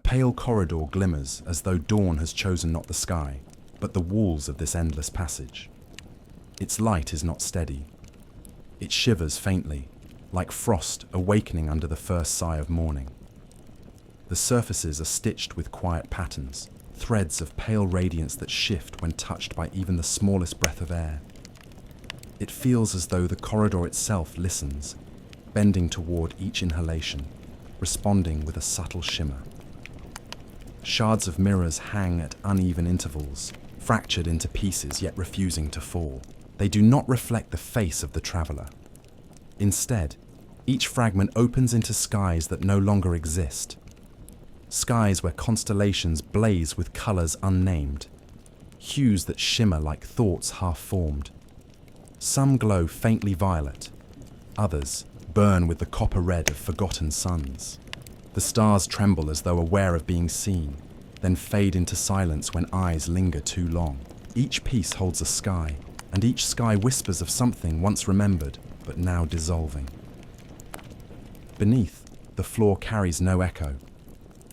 pale corridor glimmers as though dawn has chosen not the sky, but the walls of this endless passage. Its light is not steady. It shivers faintly, like frost awakening under the first sigh of morning. The surfaces are stitched with quiet patterns, threads of pale radiance that shift when touched by even the smallest breath of air. It feels as though the corridor itself listens, bending toward each inhalation, responding with a subtle shimmer. Shards of mirrors hang at uneven intervals, fractured into pieces yet refusing to fall. They do not reflect the face of the traveler. Instead, each fragment opens into skies that no longer exist. Skies where constellations blaze with colors unnamed, hues that shimmer like thoughts half-formed. Some glow faintly violet, others burn with the copper red of forgotten suns. The stars tremble as though aware of being seen, then fade into silence when eyes linger too long. Each piece holds a sky, and each sky whispers of something once remembered, but now dissolving. Beneath, the floor carries no echo.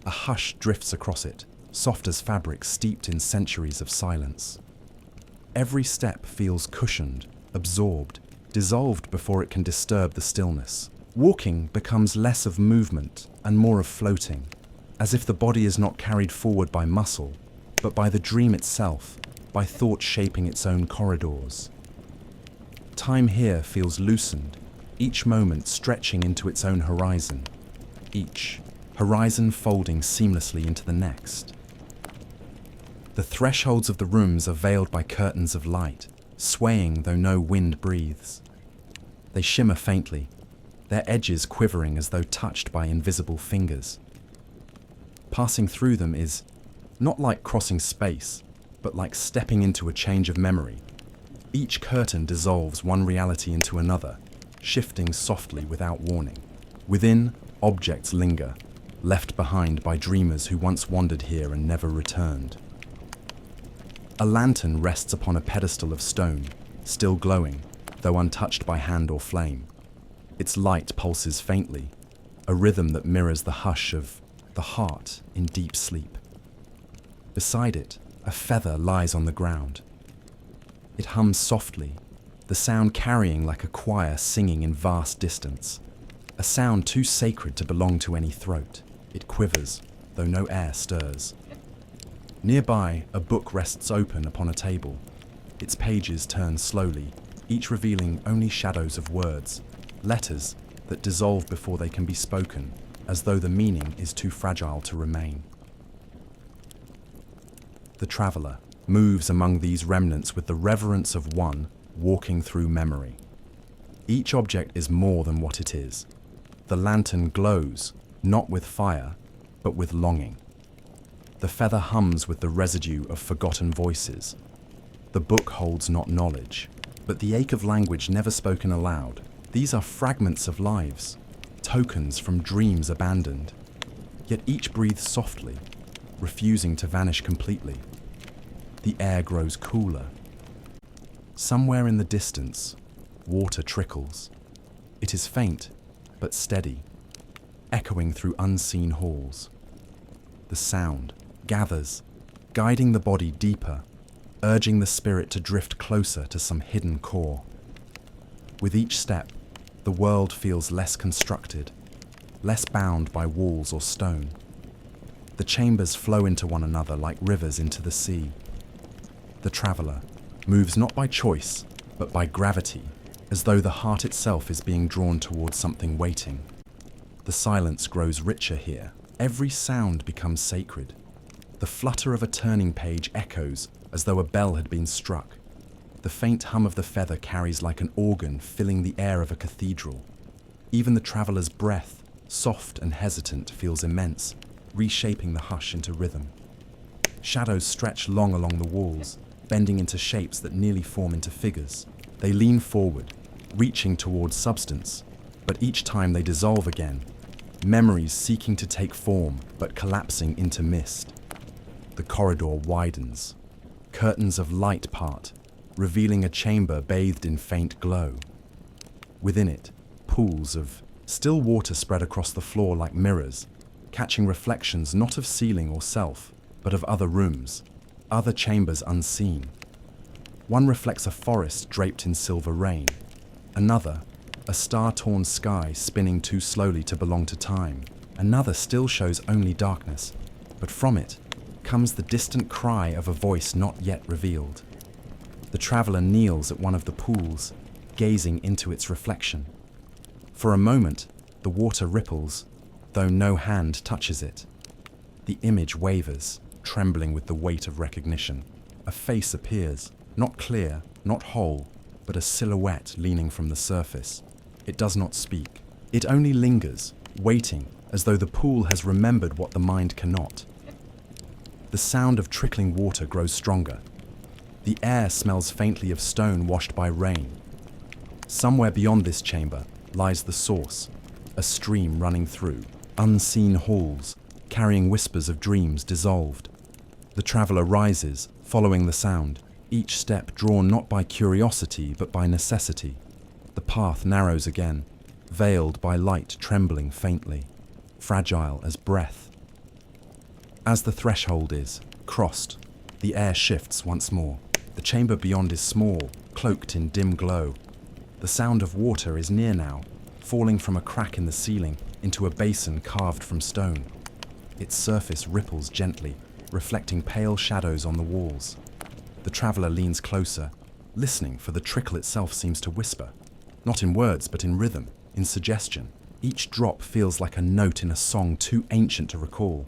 A hush drifts across it, soft as fabric steeped in centuries of silence. Every step feels cushioned, absorbed, dissolved before it can disturb the stillness. Walking becomes less of movement and more of floating, as if the body is not carried forward by muscle, but by the dream itself, by thought shaping its own corridors. Time here feels loosened, each moment stretching into its own horizon, each horizon folding seamlessly into the next. The thresholds of the rooms are veiled by curtains of light, swaying though no wind breathes. They shimmer faintly, their edges quivering as though touched by invisible fingers. Passing through them is not like crossing space, but like stepping into a change of memory. Each curtain dissolves one reality into another, shifting softly without warning. Within, objects linger, left behind by dreamers who once wandered here and never returned. A lantern rests upon a pedestal of stone, still glowing, though untouched by hand or flame. Its light pulses faintly, a rhythm that mirrors the hush of the heart in deep sleep. Beside it, a feather lies on the ground. It hums softly, the sound carrying like a choir singing in vast distance, a sound too sacred to belong to any throat. It quivers, though no air stirs. Nearby, a book rests open upon a table. Its pages turn slowly, each revealing only shadows of words, letters that dissolve before they can be spoken, as though the meaning is too fragile to remain. The traveler moves among these remnants with the reverence of one walking through memory. Each object is more than what it is. The lantern glows, not with fire, but with longing. The feather hums with the residue of forgotten voices. The book holds not knowledge, but the ache of language never spoken aloud. These are fragments of lives, tokens from dreams abandoned. Yet each breathes softly, refusing to vanish completely. The air grows cooler. Somewhere in the distance, water trickles. It is faint, but steady, echoing through unseen halls. The sound gathers, guiding the body deeper, urging the spirit to drift closer to some hidden core. With each step, the world feels less constructed, less bound by walls or stone. The chambers flow into one another like rivers into the sea. The traveler moves not by choice, but by gravity, as though the heart itself is being drawn towards something waiting. The silence grows richer here. Every sound becomes sacred. The flutter of a turning page echoes as though a bell had been struck. The faint hum of the feather carries like an organ filling the air of a cathedral. Even the traveler's breath, soft and hesitant, feels immense, reshaping the hush into rhythm. Shadows stretch long along the walls, bending into shapes that nearly form into figures. They lean forward, reaching towards substance, but each time they dissolve again, memories seeking to take form but collapsing into mist. The corridor widens. Curtains of light part, revealing a chamber bathed in faint glow. Within it, pools of still water spread across the floor like mirrors, catching reflections not of ceiling or self, but of other rooms, other chambers unseen. One reflects a forest draped in silver rain, another, a star-torn sky spinning too slowly to belong to time. Another still shows only darkness, but from it comes the distant cry of a voice not yet revealed. The traveler kneels at one of the pools, gazing into its reflection. For a moment, the water ripples, though no hand touches it. The image wavers, trembling with the weight of recognition. A face appears, not clear, not whole, but a silhouette leaning from the surface. It does not speak. It only lingers, waiting, as though the pool has remembered what the mind cannot. The sound of trickling water grows stronger. The air smells faintly of stone washed by rain. Somewhere beyond this chamber lies the source, a stream running through, unseen halls, carrying whispers of dreams dissolved. The traveler rises, following the sound, each step drawn not by curiosity but by necessity. The path narrows again, veiled by light trembling faintly, fragile as breath. As the threshold is crossed, the air shifts once more. The chamber beyond is small, cloaked in dim glow. The sound of water is near now, falling from a crack in the ceiling into a basin carved from stone. Its surface ripples gently, reflecting pale shadows on the walls. The traveler leans closer, listening, for the trickle itself seems to whisper. Not in words, but in rhythm, in suggestion. Each drop feels like a note in a song too ancient to recall.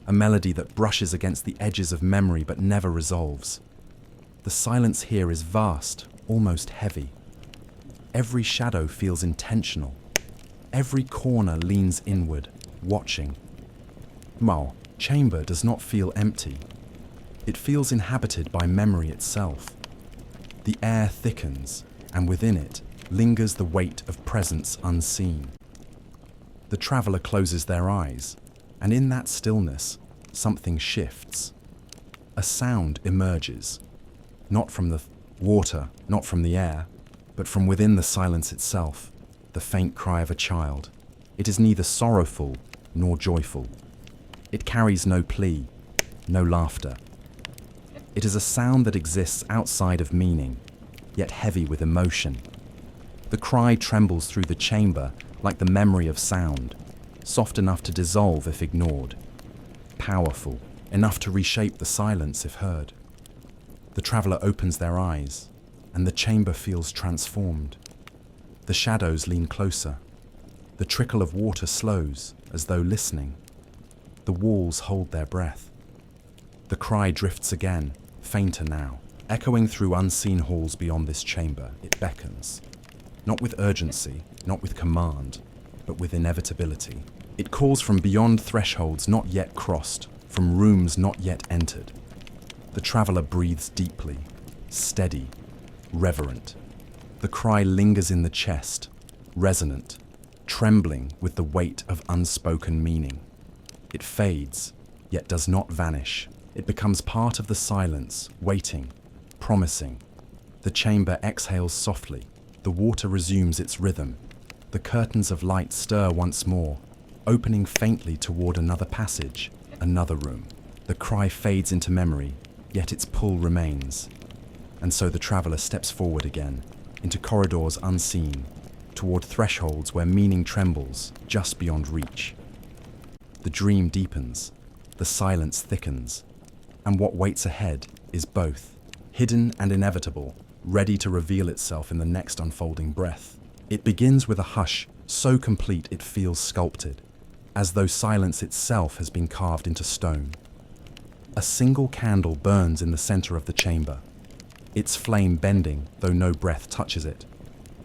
A melody that brushes against the edges of memory but never resolves. The silence here is vast, almost heavy. Every shadow feels intentional. Every corner leans inward, watching. Mao, chamber does not feel empty. It feels inhabited by memory itself. The air thickens, and within it lingers the weight of presence unseen. The traveler closes their eyes, and in that stillness, something shifts. A sound emerges, not from the water, not from the air, but from within the silence itself, the faint cry of a child. It is neither sorrowful nor joyful. It carries no plea, no laughter. It is a sound that exists outside of meaning, yet heavy with emotion. The cry trembles through the chamber like the memory of sound, soft enough to dissolve if ignored, powerful enough to reshape the silence if heard. The traveler opens their eyes, and the chamber feels transformed. The shadows lean closer. The trickle of water slows, as though listening. The walls hold their breath. The cry drifts again, fainter now, echoing through unseen halls beyond this chamber. It beckons, not with urgency, not with command, but with inevitability. It calls from beyond thresholds not yet crossed, from rooms not yet entered. The traveler breathes deeply, steady, reverent. The cry lingers in the chest, resonant, trembling with the weight of unspoken meaning. It fades, yet does not vanish. It becomes part of the silence, waiting, promising. The chamber exhales softly. The water resumes its rhythm. The curtains of light stir once more, opening faintly toward another passage, another room. The cry fades into memory, yet its pull remains. And so the traveler steps forward again, into corridors unseen, toward thresholds where meaning trembles just beyond reach. The dream deepens, the silence thickens, and what waits ahead is both, hidden and inevitable, ready to reveal itself in the next unfolding breath. It begins with a hush so complete it feels sculpted, as though silence itself has been carved into stone. A single candle burns in the center of the chamber, its flame bending though no breath touches it,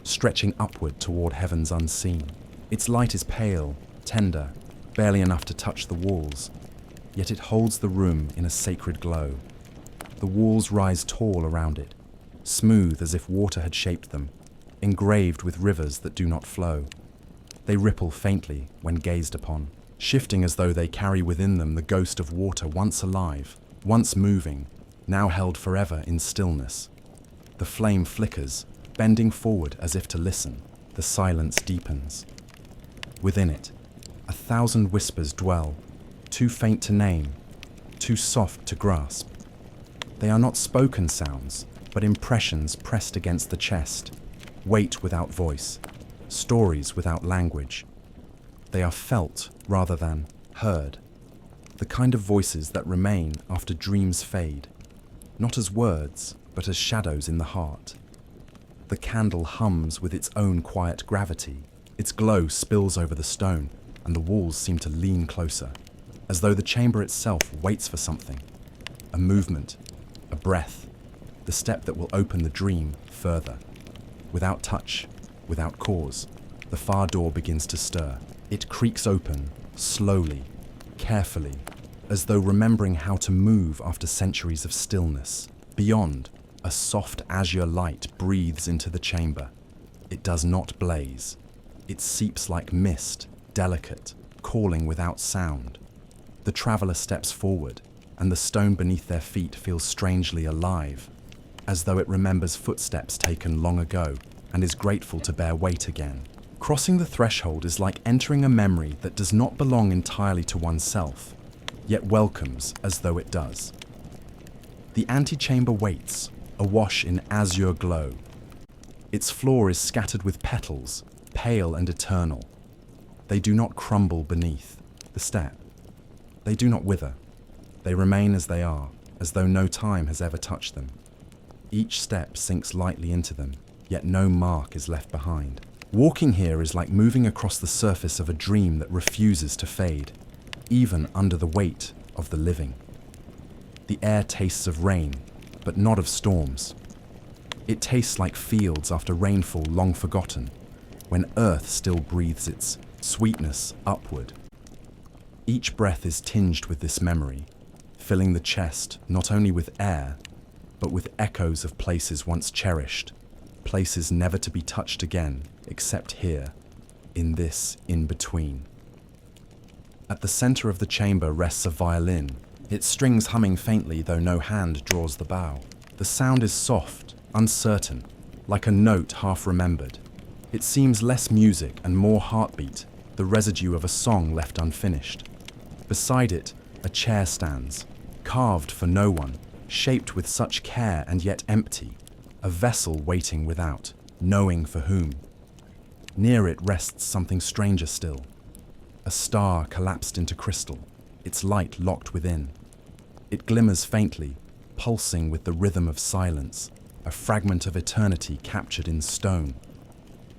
stretching upward toward heavens unseen. Its light is pale, tender, barely enough to touch the walls, yet it holds the room in a sacred glow. The walls rise tall around it, smooth as if water had shaped them, engraved with rivers that do not flow. They ripple faintly when gazed upon, shifting as though they carry within them the ghost of water once alive, once moving, now held forever in stillness. The flame flickers, bending forward as if to listen. The silence deepens. Within it, 1,000 whispers dwell, too faint to name, too soft to grasp. They are not spoken sounds, but impressions pressed against the chest, weight without voice, stories without language. They are felt rather than heard, the kind of voices that remain after dreams fade, not as words, but as shadows in the heart. The candle hums with its own quiet gravity. Its glow spills over the stone, and the walls seem to lean closer, as though the chamber itself waits for something. A movement, a breath, the step that will open the dream further. Without touch, without cause, the far door begins to stir. It creaks open, slowly, carefully, as though remembering how to move after centuries of stillness. Beyond, a soft azure light breathes into the chamber. It does not blaze. It seeps like mist, delicate, calling without sound. The traveler steps forward, and the stone beneath their feet feels strangely alive, as though it remembers footsteps taken long ago and is grateful to bear weight again. Crossing the threshold is like entering a memory that does not belong entirely to oneself, yet welcomes as though it does. The antechamber waits, awash in azure glow. Its floor is scattered with petals, pale and eternal. They do not crumble beneath the step. They do not wither. They remain as they are, as though no time has ever touched them. Each step sinks lightly into them, yet no mark is left behind. Walking here is like moving across the surface of a dream that refuses to fade, even under the weight of the living. The air tastes of rain, but not of storms. It tastes like fields after rainfall long forgotten, when earth still breathes its sweetness upward. Each breath is tinged with this memory, filling the chest not only with air, but with echoes of places once cherished, places never to be touched again, except here, in this in-between. At the center of the chamber rests a violin, its strings humming faintly though no hand draws the bow. The sound is soft, uncertain, like a note half remembered. It seems less music and more heartbeat, the residue of a song left unfinished. Beside it, a chair stands, carved for no one, shaped with such care and yet empty, a vessel waiting without, knowing for whom. Near it rests something stranger still, a star collapsed into crystal, its light locked within. It glimmers faintly, pulsing with the rhythm of silence, a fragment of eternity captured in stone.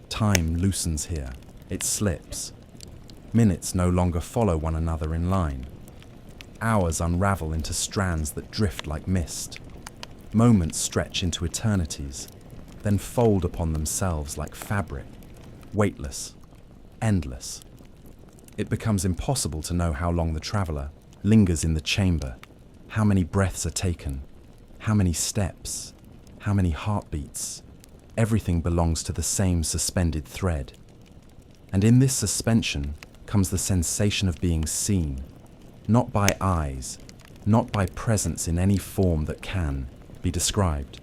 Time loosens here, it slips. Minutes no longer follow one another in line. Hours unravel into strands that drift like mist. Moments stretch into eternities, then fold upon themselves like fabric, weightless, endless. It becomes impossible to know how long the traveler lingers in the chamber, how many breaths are taken, how many steps, how many heartbeats. Everything belongs to the same suspended thread. And in this suspension comes the sensation of being seen, not by eyes, not by presence in any form that can be described,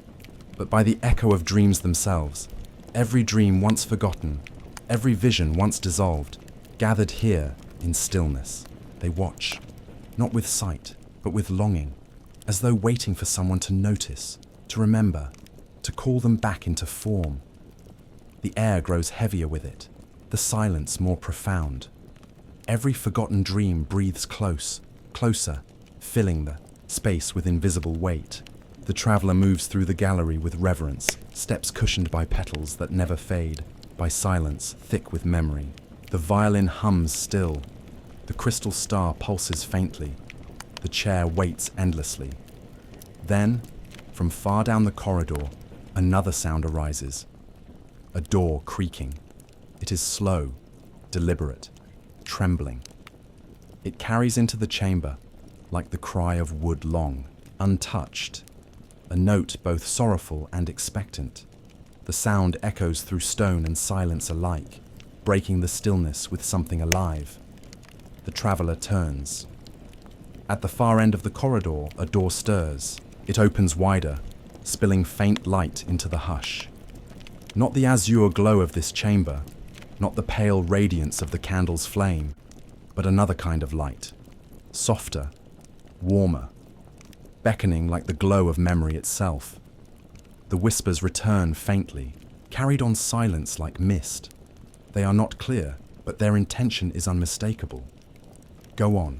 but by the echo of dreams themselves. Every dream once forgotten, every vision once dissolved, gathered here in stillness. They watch, not with sight, but with longing, as though waiting for someone to notice, to remember, to call them back into form. The air grows heavier with it, the silence more profound. Every forgotten dream breathes close, closer, filling the space with invisible weight. The traveler moves through the gallery with reverence, steps cushioned by petals that never fade, by silence thick with memory. The violin hums still. The crystal star pulses faintly. The chair waits endlessly. Then, from far down the corridor, another sound arises. A door creaking. It is slow, deliberate, trembling. It carries into the chamber like the cry of wood long, untouched, a note both sorrowful and expectant. The sound echoes through stone and silence alike, breaking the stillness with something alive. The traveler turns. At the far end of the corridor, a door stirs. It opens wider, spilling faint light into the hush. Not the azure glow of this chamber, not the pale radiance of the candle's flame, but another kind of light. Softer, warmer, beckoning like the glow of memory itself. The whispers return faintly, carried on silence like mist. They are not clear, but their intention is unmistakable. Go on.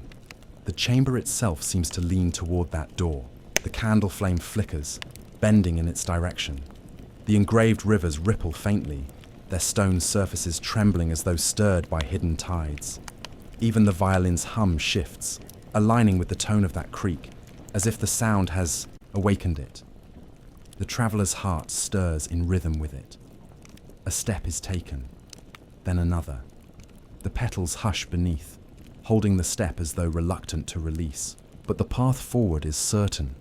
The chamber itself seems to lean toward that door. The candle flame flickers, bending in its direction. The engraved rivers ripple faintly, their stone surfaces trembling as though stirred by hidden tides. Even the violin's hum shifts, aligning with the tone of that creek, as if the sound has awakened it. The traveler's heart stirs in rhythm with it. A step is taken, then another. The petals hush beneath, holding the step as though reluctant to release. But the path forward is certain.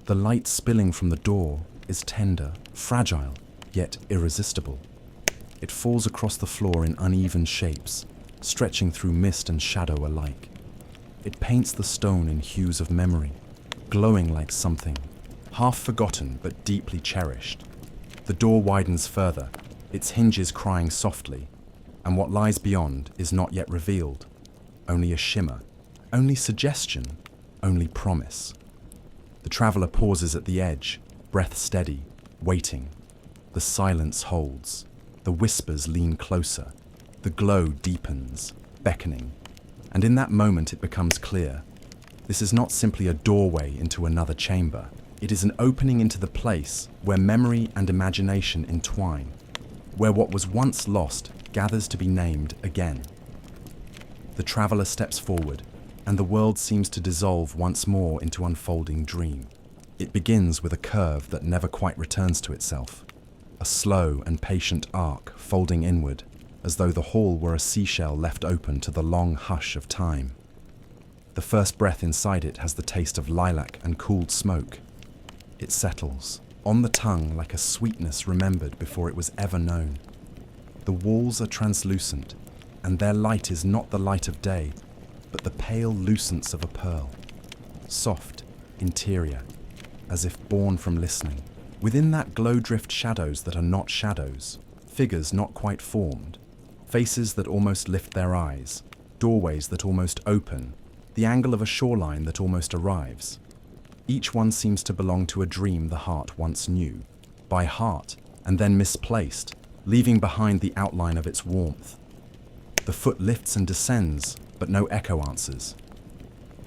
The light spilling from the door is tender, fragile, yet irresistible. It falls across the floor in uneven shapes, stretching through mist and shadow alike. It paints the stone in hues of memory, glowing like something, half forgotten but deeply cherished. The door widens further, its hinges crying softly, and what lies beyond is not yet revealed. Only a shimmer, only suggestion, only promise. The traveler pauses at the edge, breath steady, waiting. The silence holds. The whispers lean closer. The glow deepens, beckoning. And in that moment it becomes clear. This is not simply a doorway into another chamber. It is an opening into the place where memory and imagination entwine, where what was once lost gathers to be named again. The traveler steps forward, and the world seems to dissolve once more into unfolding dream. It begins with a curve that never quite returns to itself, a slow and patient arc folding inward, as though the hall were a seashell left open to the long hush of time. The first breath inside it has the taste of lilac and cooled smoke. It settles, on the tongue like a sweetness remembered before it was ever known. The walls are translucent, and their light is not the light of day, but the pale lucence of a pearl. Soft, interior, as if born from listening. Within that glow drift shadows that are not shadows, figures not quite formed, faces that almost lift their eyes, doorways that almost open, the angle of a shoreline that almost arrives. Each one seems to belong to a dream the heart once knew, by heart and then misplaced, leaving behind the outline of its warmth. The foot lifts and descends, but no echo answers.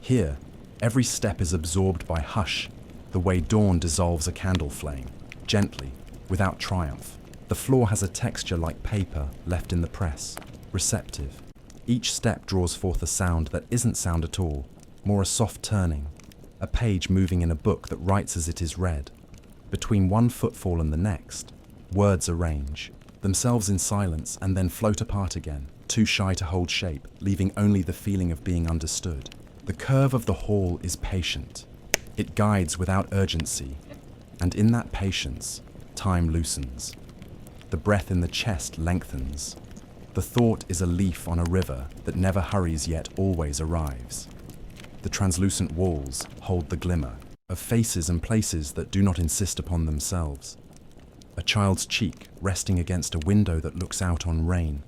Here, every step is absorbed by hush, the way dawn dissolves a candle flame, gently, without triumph. The floor has a texture like paper left in the press, receptive. Each step draws forth a sound that isn't sound at all, more a soft turning, a page moving in a book that writes as it is read. Between one footfall and the next, words arrange, themselves in silence and then float apart again, too shy to hold shape, leaving only the feeling of being understood. The curve of the hall is patient. It guides without urgency, and in that patience, time loosens. The breath in the chest lengthens. The thought is a leaf on a river that never hurries yet always arrives. The translucent walls hold the glimmer of faces and places that do not insist upon themselves. A child's cheek resting against a window that looks out on rain.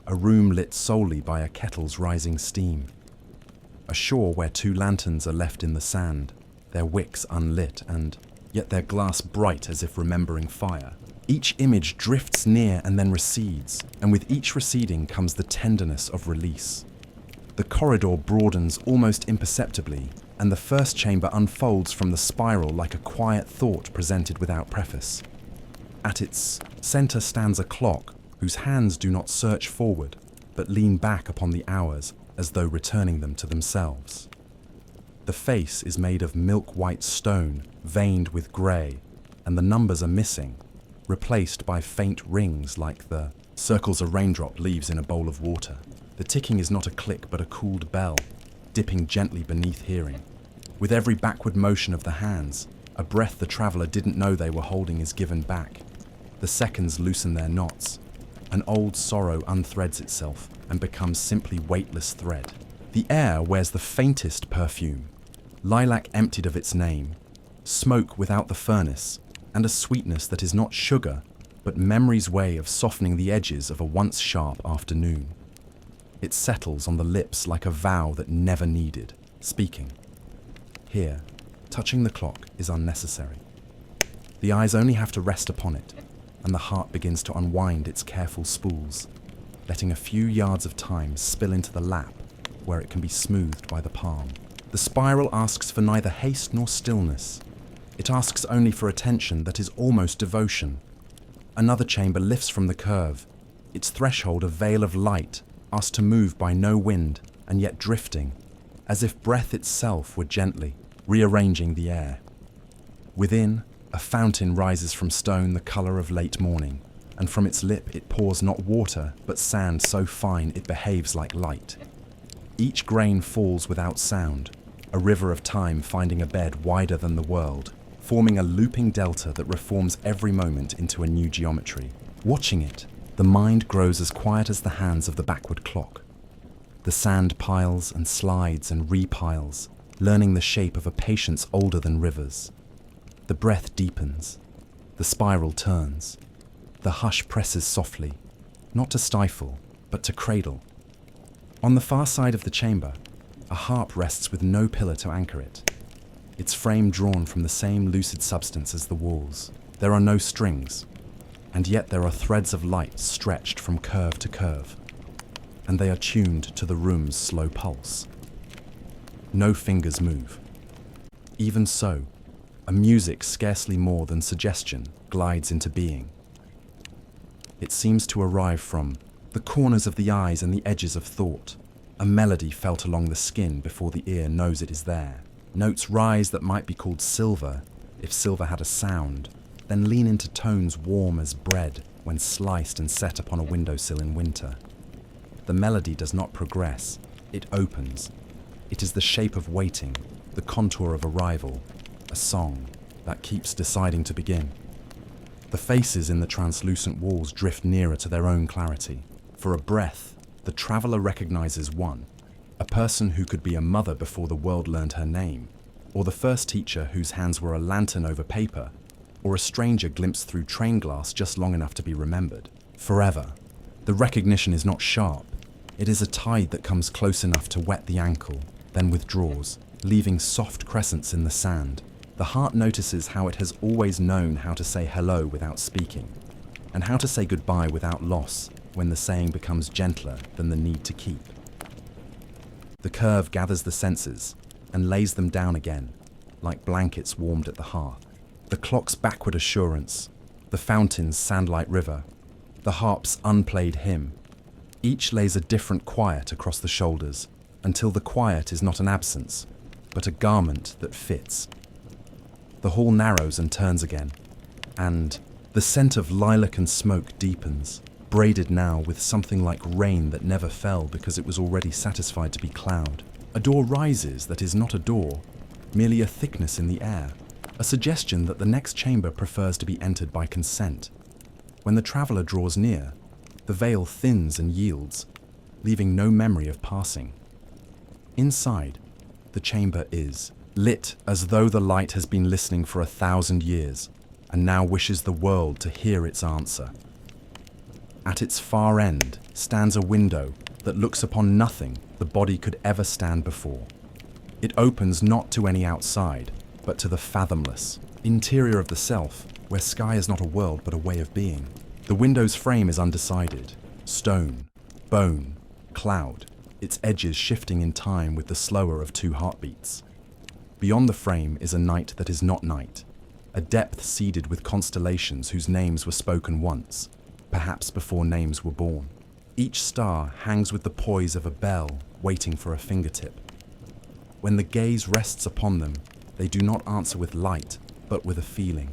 A room lit solely by a kettle's rising steam. A shore where two lanterns are left in the sand, their wicks unlit and yet their glass bright as if remembering fire. Each image drifts near and then recedes, and with each receding comes the tenderness of release. The corridor broadens almost imperceptibly, and the first chamber unfolds from the spiral like a quiet thought presented without preface. At its center stands a clock whose hands do not search forward, but lean back upon the hours as though returning them to themselves. The face is made of milk-white stone, veined with grey, and the numbers are missing, replaced by faint rings like the circles a raindrop leaves in a bowl of water. The ticking is not a click but a cooled bell, dipping gently beneath hearing. With every backward motion of the hands, a breath the traveller didn't know they were holding is given back. The seconds loosen their knots. An old sorrow unthreads itself and becomes simply weightless thread. The air wears the faintest perfume, lilac emptied of its name, smoke without the furnace, and a sweetness that is not sugar, but memory's way of softening the edges of a once sharp afternoon. It settles on the lips like a vow that never needed speaking. Here, touching the clock is unnecessary. The eyes only have to rest upon it, and the heart begins to unwind its careful spools, letting a few yards of time spill into the lap where it can be smoothed by the palm. The spiral asks for neither haste nor stillness. It asks only for attention that is almost devotion. Another chamber lifts from the curve, its threshold a veil of light, asked to move by no wind and yet drifting, as if breath itself were gently rearranging the air. Within, a fountain rises from stone the colour of late morning, and from its lip it pours not water but sand so fine it behaves like light. Each grain falls without sound, a river of time finding a bed wider than the world, forming a looping delta that reforms every moment into a new geometry. Watching it, the mind grows as quiet as the hands of the backward clock. The sand piles and slides and repiles, learning the shape of a patience older than rivers. The breath deepens. The spiral turns. The hush presses softly, not to stifle, but to cradle. On the far side of the chamber, a harp rests with no pillar to anchor it, its frame drawn from the same lucid substance as the walls. There are no strings, and yet there are threads of light stretched from curve to curve, and they are tuned to the room's slow pulse. No fingers move. Even so, a music scarcely more than suggestion glides into being. It seems to arrive from the corners of the eyes and the edges of thought, a melody felt along the skin before the ear knows it is there. Notes rise that might be called silver, if silver had a sound, then lean into tones warm as bread when sliced and set upon a windowsill in winter. The melody does not progress, it opens. It is the shape of waiting, the contour of arrival, a song that keeps deciding to begin. The faces in the translucent walls drift nearer to their own clarity. For a breath, the traveller recognizes one, a person who could be a mother before the world learned her name, or the first teacher whose hands were a lantern over paper, or a stranger glimpsed through train glass just long enough to be remembered. Forever. The recognition is not sharp. It is a tide that comes close enough to wet the ankle, then withdraws, leaving soft crescents in the sand. The heart notices how it has always known how to say hello without speaking, and how to say goodbye without loss when the saying becomes gentler than the need to keep. The curve gathers the senses and lays them down again, like blankets warmed at the hearth. The clock's backward assurance, the fountain's sandlight river, the harp's unplayed hymn, each lays a different quiet across the shoulders, until the quiet is not an absence, but a garment that fits. The hall narrows and turns again, and the scent of lilac and smoke deepens, braided now with something like rain that never fell because it was already satisfied to be cloud. A door rises that is not a door, merely a thickness in the air, a suggestion that the next chamber prefers to be entered by consent. When the traveller draws near, the veil thins and yields, leaving no memory of passing. Inside, the chamber is lit as though the light has been listening for 1,000 years and now wishes the world to hear its answer. At its far end stands a window that looks upon nothing the body could ever stand before. It opens not to any outside, but to the fathomless interior of the self, where sky is not a world but a way of being. The window's frame is undecided, stone, bone, cloud, its edges shifting in time with the slower of two heartbeats. Beyond the frame is a night that is not night, a depth seeded with constellations whose names were spoken once, perhaps before names were born. Each star hangs with the poise of a bell waiting for a fingertip. When the gaze rests upon them, they do not answer with light, but with a feeling.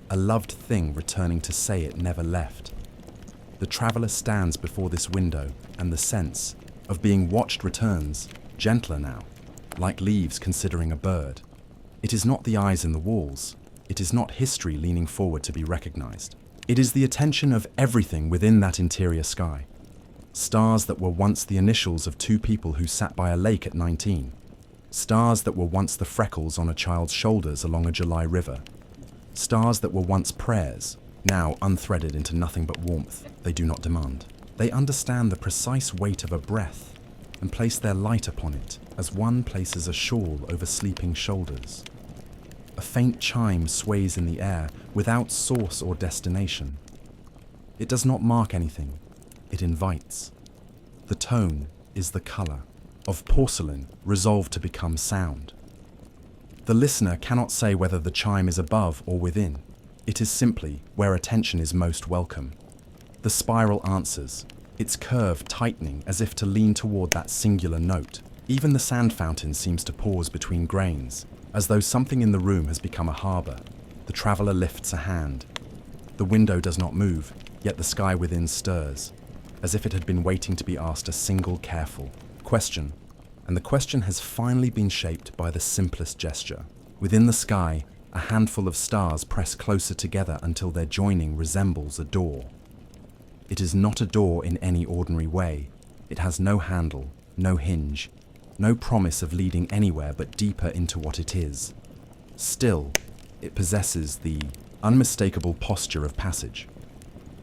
A loved thing returning to say it never left. The traveller stands before this window, and the sense of being watched returns, gentler now, like leaves considering a bird. It is not the eyes in the walls. It is not history leaning forward to be recognized. It is the attention of everything within that interior sky. Stars that were once the initials of two people who sat by a lake at 19. Stars that were once the freckles on a child's shoulders along a July river. Stars that were once prayers, now unthreaded into nothing but warmth they do not demand. They understand the precise weight of a breath and place their light upon it as one places a shawl over sleeping shoulders. A faint chime sways in the air without source or destination. It does not mark anything, it invites. The tone is the color of porcelain resolved to become sound. The listener cannot say whether the chime is above or within. It is simply where attention is most welcome. The spiral answers, its curve tightening as if to lean toward that singular note. Even the sand fountain seems to pause between grains, as though something in the room has become a harbor. The traveler lifts a hand. The window does not move, yet the sky within stirs, as if it had been waiting to be asked a single careful question. And the question has finally been shaped by the simplest gesture. Within the sky, a handful of stars press closer together until their joining resembles a door. It is not a door in any ordinary way. It has no handle, no hinge, no promise of leading anywhere but deeper into what it is. Still, it possesses the unmistakable posture of passage.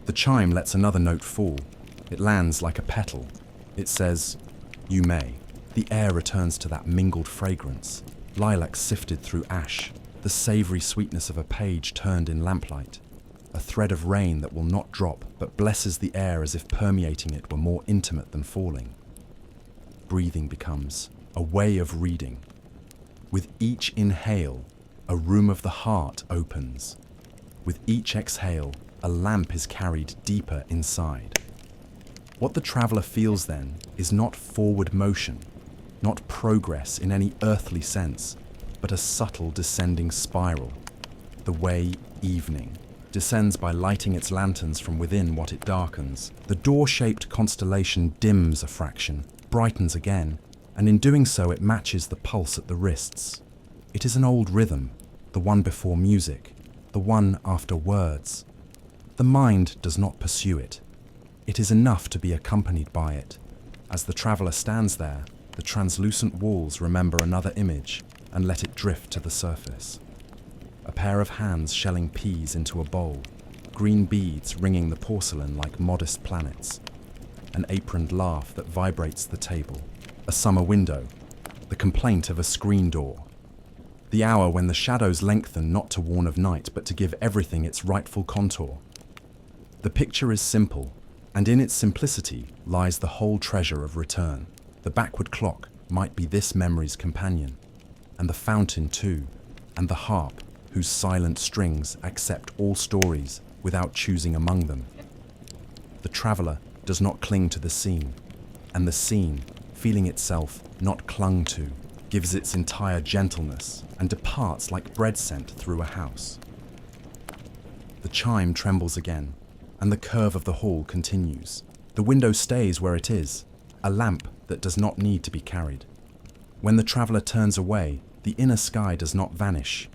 The chime lets another note fall. It lands like a petal. It says, "You may." The air returns to that mingled fragrance, lilac sifted through ash, the savory sweetness of a page turned in lamplight, a thread of rain that will not drop but blesses the air as if permeating it were more intimate than falling. Breathing becomes a way of reading. With each inhale, a room of the heart opens. With each exhale, a lamp is carried deeper inside. What the traveler feels then is not forward motion, not progress in any earthly sense, but a subtle descending spiral, the way evening descends by lighting its lanterns from within what it darkens. The door-shaped constellation dims a fraction, brightens again, and in doing so it matches the pulse at the wrists. It is an old rhythm, the one before music, the one after words. The mind does not pursue it. It is enough to be accompanied by it. As the traveler stands there, the translucent walls remember another image and let it drift to the surface. A pair of hands shelling peas into a bowl, green beads ringing the porcelain like modest planets, an aproned laugh that vibrates the table, a summer window, the complaint of a screen door, the hour when the shadows lengthen not to warn of night but to give everything its rightful contour. The picture is simple, and in its simplicity lies the whole treasure of return. The backward clock might be this memory's companion, and the fountain too, and the harp whose silent strings accept all stories without choosing among them. The traveler does not cling to the scene, and the scene, feeling itself not clung to, gives its entire gentleness and departs like bread sent through a house. The chime trembles again, and the curve of the hall continues. The window stays where it is, a lamp that does not need to be carried. When the traveler turns away, the inner sky does not vanish.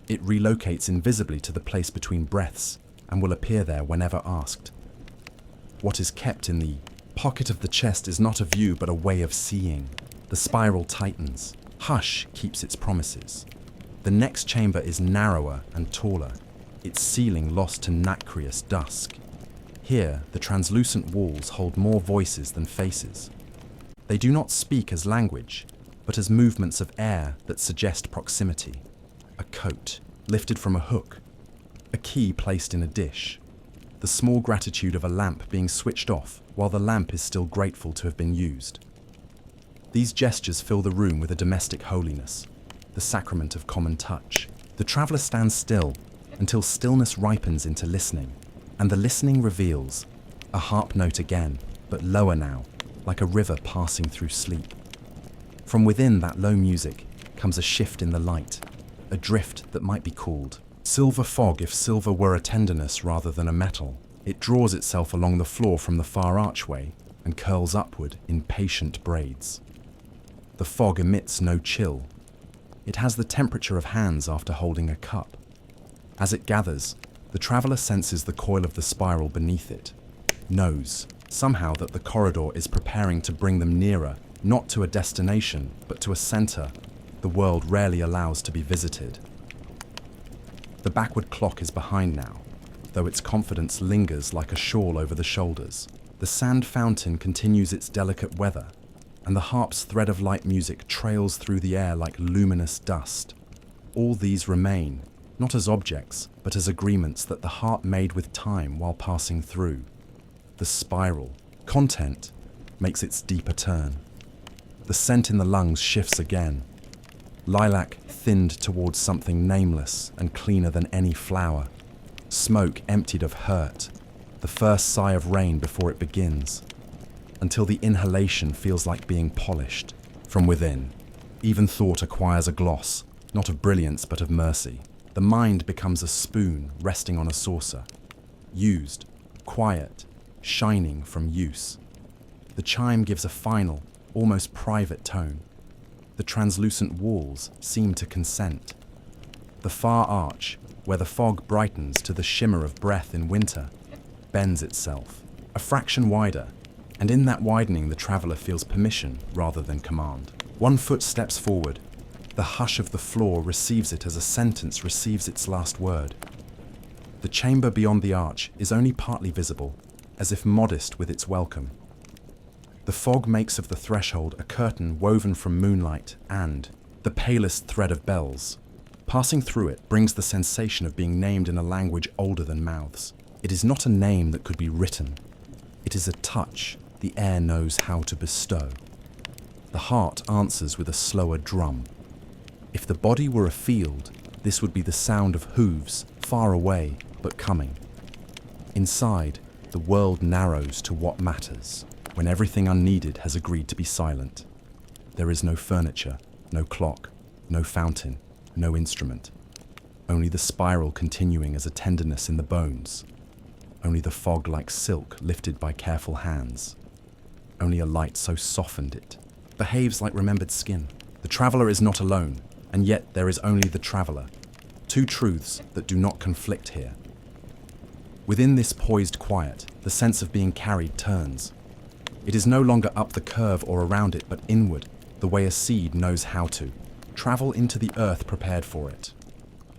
It relocates invisibly to the place between breaths and will appear there whenever asked. What is kept in the pocket of the chest is not a view but a way of seeing. The spiral tightens. Hush keeps its promises. The next chamber is narrower and taller, its ceiling lost to nacreous dusk. Here, the translucent walls hold more voices than faces. They do not speak as language, but as movements of air that suggest proximity. A coat lifted from a hook, a key placed in a dish, the small gratitude of a lamp being switched off while the lamp is still grateful to have been used. These gestures fill the room with a domestic holiness, the sacrament of common touch. The traveler stands still until stillness ripens into listening, and the listening reveals a harp note again, but lower now, like a river passing through sleep. From within that low music comes a shift in the light, a drift that might be called silver fog if silver were a tenderness rather than a metal. It draws itself along the floor from the far archway and curls upward in patient braids. The fog emits no chill. It has the temperature of hands after holding a cup. As it gathers, the traveler senses the coil of the spiral beneath it, knows somehow that the corridor is preparing to bring them nearer, not to a destination, but to a center the world rarely allows to be visited. The backward clock is behind now, though its confidence lingers like a shawl over the shoulders. The sand fountain continues its delicate weather, and the harp's thread of light music trails through the air like luminous dust. All these remain, not as objects, but as agreements that the harp made with time while passing through. The spiral, content, makes its deeper turn. The scent in the lungs shifts again. Lilac thinned towards something nameless and cleaner than any flower. Smoke emptied of hurt, the first sigh of rain before it begins, until the inhalation feels like being polished from within. Even thought acquires a gloss, not of brilliance but of mercy. The mind becomes a spoon resting on a saucer, used, quiet, shining from use. The chime gives a final, almost private tone. The translucent walls seem to consent. The far arch, where the fog brightens to the shimmer of breath in winter, bends itself, a fraction wider, and in that widening the traveller feels permission rather than command. One foot steps forward. The hush of the floor receives it as a sentence receives its last word. The chamber beyond the arch is only partly visible, as if modest with its welcome. The fog makes of the threshold a curtain woven from moonlight and the palest thread of bells. Passing through it brings the sensation of being named in a language older than mouths. It is not a name that could be written. It is a touch the air knows how to bestow. The heart answers with a slower drum. If the body were a field, this would be the sound of hooves, far away, but coming. Inside, the world narrows to what matters, when everything unneeded has agreed to be silent. There is no furniture, no clock, no fountain, no instrument. Only the spiral continuing as a tenderness in the bones. Only the fog like silk lifted by careful hands. Only a light so softened it behaves like remembered skin. The traveller is not alone, and yet there is only the traveller. Two truths that do not conflict here. Within this poised quiet, the sense of being carried turns. It is no longer up the curve or around it, but inward, the way a seed knows how to. Travel into the earth prepared for it.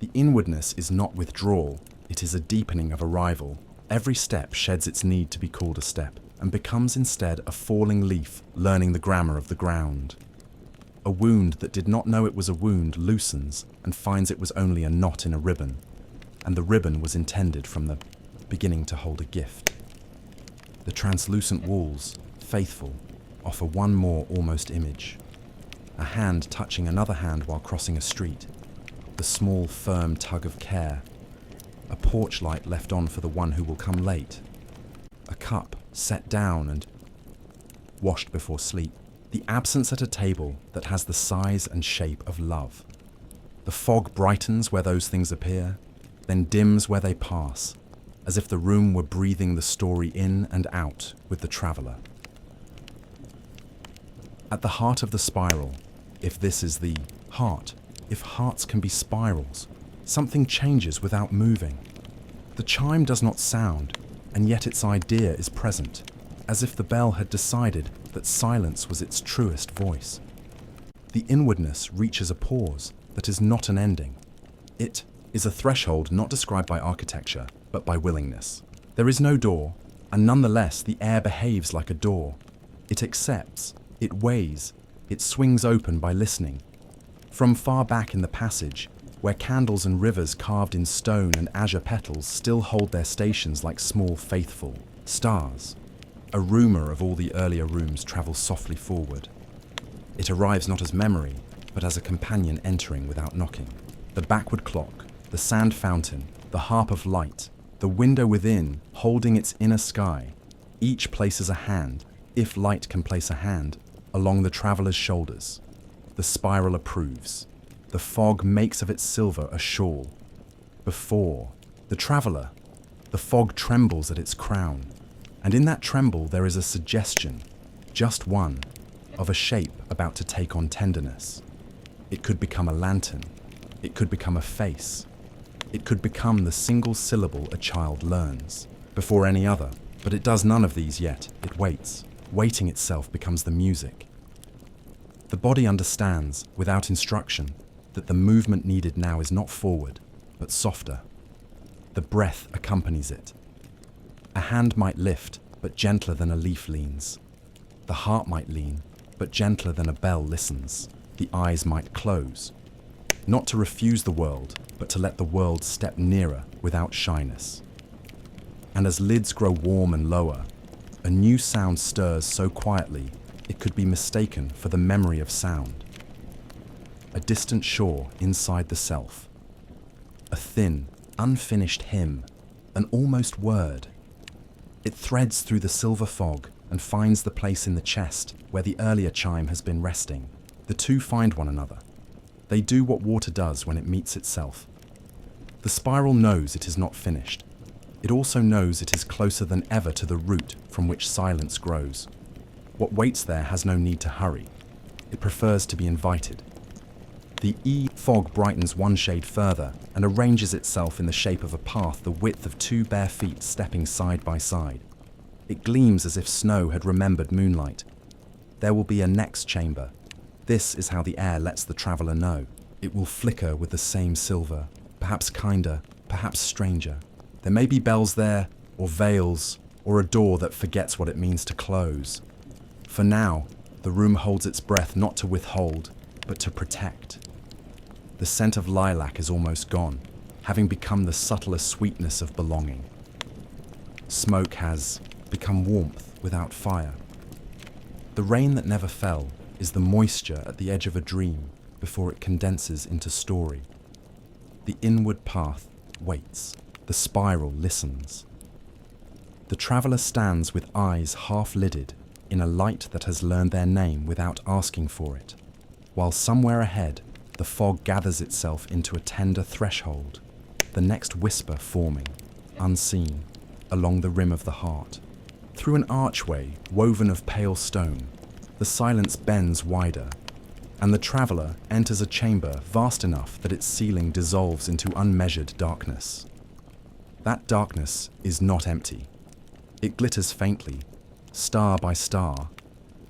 The inwardness is not withdrawal, it is a deepening of arrival. Every step sheds its need to be called a step, and becomes instead a falling leaf learning the grammar of the ground. A wound that did not know it was a wound loosens and finds it was only a knot in a ribbon, and the ribbon was intended from the beginning to hold a gift. The translucent walls, faithful, offer one more almost image. A hand touching another hand while crossing a street, the small firm tug of care. A porch light left on for the one who will come late. A cup set down and washed before sleep. The absence at a table that has the size and shape of love. The fog brightens where those things appear, then dims where they pass, as if the room were breathing the story in and out with the traveller. At the heart of the spiral, if this is the heart, if hearts can be spirals, something changes without moving. The chime does not sound, and yet its idea is present, as if the bell had decided that silence was its truest voice. The inwardness reaches a pause that is not an ending. It is a threshold not described by architecture, but by willingness. There is no door, and nonetheless the air behaves like a door. It accepts, it weighs, it swings open by listening. From far back in the passage, where candles and rivers carved in stone and azure petals still hold their stations like small faithful stars, a rumour of all the earlier rooms travels softly forward. It arrives not as memory, but as a companion entering without knocking. The backward clock, the sand fountain, the harp of light, the window within holding its inner sky, each places a hand, if light can place a hand, along the traveller's shoulders. The spiral approves. The fog makes of its silver a shawl. Before the traveller, the fog trembles at its crown, and in that tremble there is a suggestion, just one, of a shape about to take on tenderness. It could become a lantern. It could become a face. It could become the single syllable a child learns, before any other, but it does none of these yet. It waits. Waiting itself becomes the music. The body understands, without instruction, that the movement needed now is not forward, but softer. The breath accompanies it. A hand might lift, but gentler than a leaf leans. The heart might lean, but gentler than a bell listens. The eyes might close, not to refuse the world, but to let the world step nearer without shyness. And as lids grow warm and lower, a new sound stirs so quietly it could be mistaken for the memory of sound. A distant shore inside the self. A thin, unfinished hymn, an almost word. It threads through the silver fog and finds the place in the chest where the earlier chime has been resting. The two find one another. They do what water does when it meets itself. The spiral knows it is not finished. It also knows it is closer than ever to the root from which silence grows. What waits there has no need to hurry. It prefers to be invited. The fog brightens one shade further and arranges itself in the shape of a path the width of two bare feet stepping side by side. It gleams as if snow had remembered moonlight. There will be a next chamber. This is how the air lets the traveller know. It will flicker with the same silver, perhaps kinder, perhaps stranger. There may be bells there, or veils, or a door that forgets what it means to close. For now, the room holds its breath not to withhold, but to protect. The scent of lilac is almost gone, having become the subtler sweetness of belonging. Smoke has become warmth without fire. The rain that never fell is the moisture at the edge of a dream before it condenses into story. The inward path waits. The spiral listens. The traveller stands with eyes half-lidded in a light that has learned their name without asking for it, while somewhere ahead the fog gathers itself into a tender threshold, the next whisper forming, unseen, along the rim of the heart. Through an archway woven of pale stone, the silence bends wider, and the traveller enters a chamber vast enough that its ceiling dissolves into unmeasured darkness. That darkness is not empty. It glitters faintly, star by star,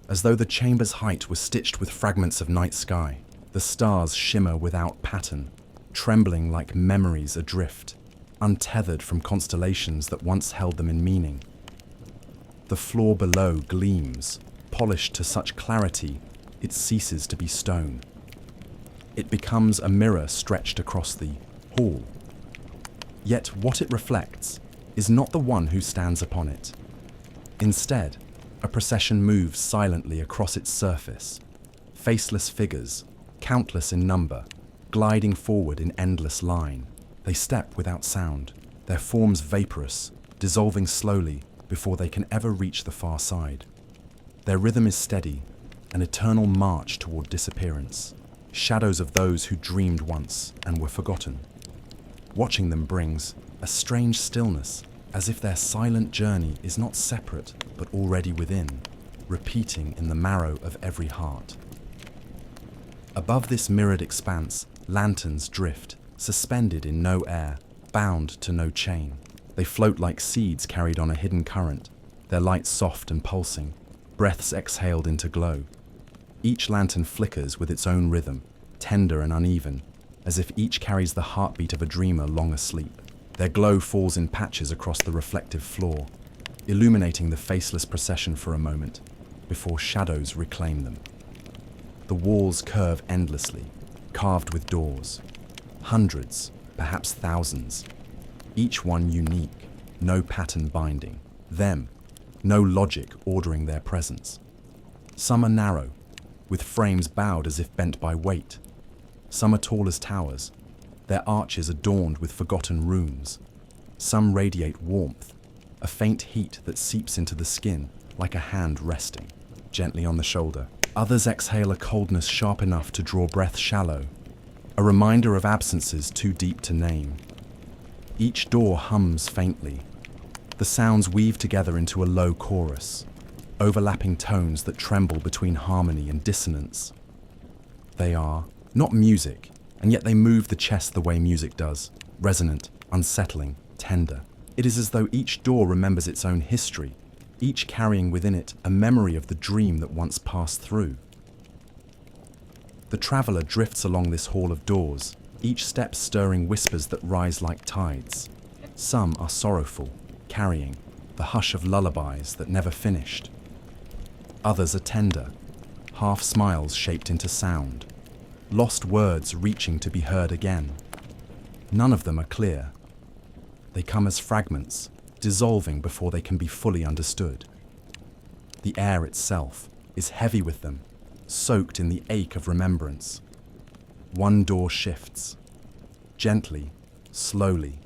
as though the chamber's height was stitched with fragments of night sky. The stars shimmer without pattern, trembling like memories adrift, untethered from constellations that once held them in meaning. The floor below gleams, polished to such clarity it ceases to be stone. It becomes a mirror stretched across the hall. Yet what it reflects is not the one who stands upon it. Instead, a procession moves silently across its surface. Faceless figures, countless in number, gliding forward in endless line. They step without sound, their forms vaporous, dissolving slowly before they can ever reach the far side. Their rhythm is steady, an eternal march toward disappearance, shadows of those who dreamed once and were forgotten. Watching them brings a strange stillness, as if their silent journey is not separate but already within, repeating in the marrow of every heart. Above this mirrored expanse, lanterns drift, suspended in no air, bound to no chain. They float like seeds carried on a hidden current, their light soft and pulsing, breaths exhaled into glow. Each lantern flickers with its own rhythm, tender and uneven, as if each carries the heartbeat of a dreamer long asleep. Their glow falls in patches across the reflective floor, illuminating the faceless procession for a moment, before shadows reclaim them. The walls curve endlessly, carved with doors. Hundreds, perhaps thousands. Each one unique, no pattern binding. Them, no logic ordering their presence. Some are narrow, with frames bowed as if bent by weight. Some are tall as towers, their arches adorned with forgotten runes. Some radiate warmth, a faint heat that seeps into the skin like a hand resting gently on the shoulder. Others exhale a coldness sharp enough to draw breath shallow, a reminder of absences too deep to name. Each door hums faintly. The sounds weave together into a low chorus, overlapping tones that tremble between harmony and dissonance. They are not music, and yet they move the chest the way music does, resonant, unsettling, tender. It is as though each door remembers its own history, each carrying within it a memory of the dream that once passed through. The traveller drifts along this hall of doors, each step stirring whispers that rise like tides. Some are sorrowful, carrying, the hush of lullabies that never finished. Others are tender, half smiles shaped into sound, lost words reaching to be heard again. None of them are clear. They come as fragments, dissolving before they can be fully understood. The air itself is heavy with them, soaked in the ache of remembrance. One door shifts, gently, slowly.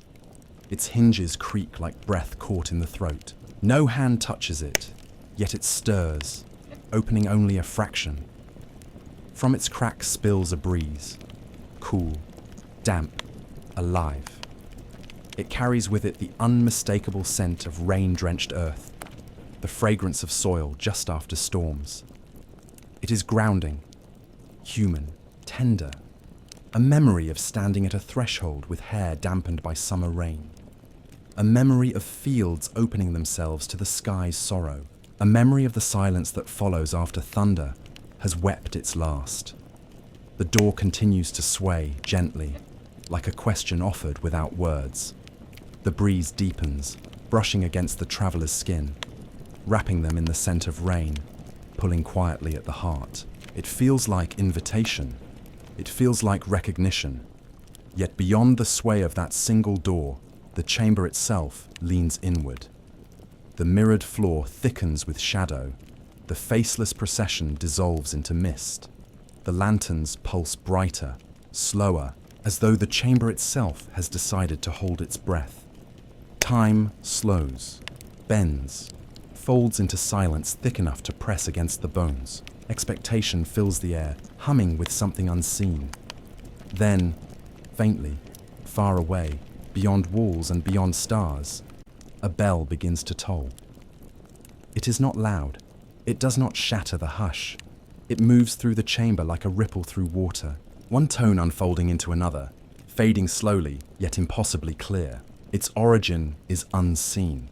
Its hinges creak like breath caught in the throat. No hand touches it, yet it stirs, opening only a fraction. From its crack spills a breeze, cool, damp, alive. It carries with it the unmistakable scent of rain-drenched earth, the fragrance of soil just after storms. It is grounding, human, tender, a memory of standing at a threshold with hair dampened by summer rain. A memory of fields opening themselves to the sky's sorrow. A memory of the silence that follows after thunder has wept its last. The door continues to sway gently, like a question offered without words. The breeze deepens, brushing against the traveller's skin, wrapping them in the scent of rain, pulling quietly at the heart. It feels like invitation. It feels like recognition. Yet beyond the sway of that single door, the chamber itself leans inward. The mirrored floor thickens with shadow. The faceless procession dissolves into mist. The lanterns pulse brighter, slower, as though the chamber itself has decided to hold its breath. Time slows, bends, folds into silence thick enough to press against the bones. Expectation fills the air, humming with something unseen. Then, faintly, far away, beyond walls and beyond stars, a bell begins to toll. It is not loud. It does not shatter the hush. It moves through the chamber like a ripple through water, one tone unfolding into another, fading slowly, yet impossibly clear. Its origin is unseen.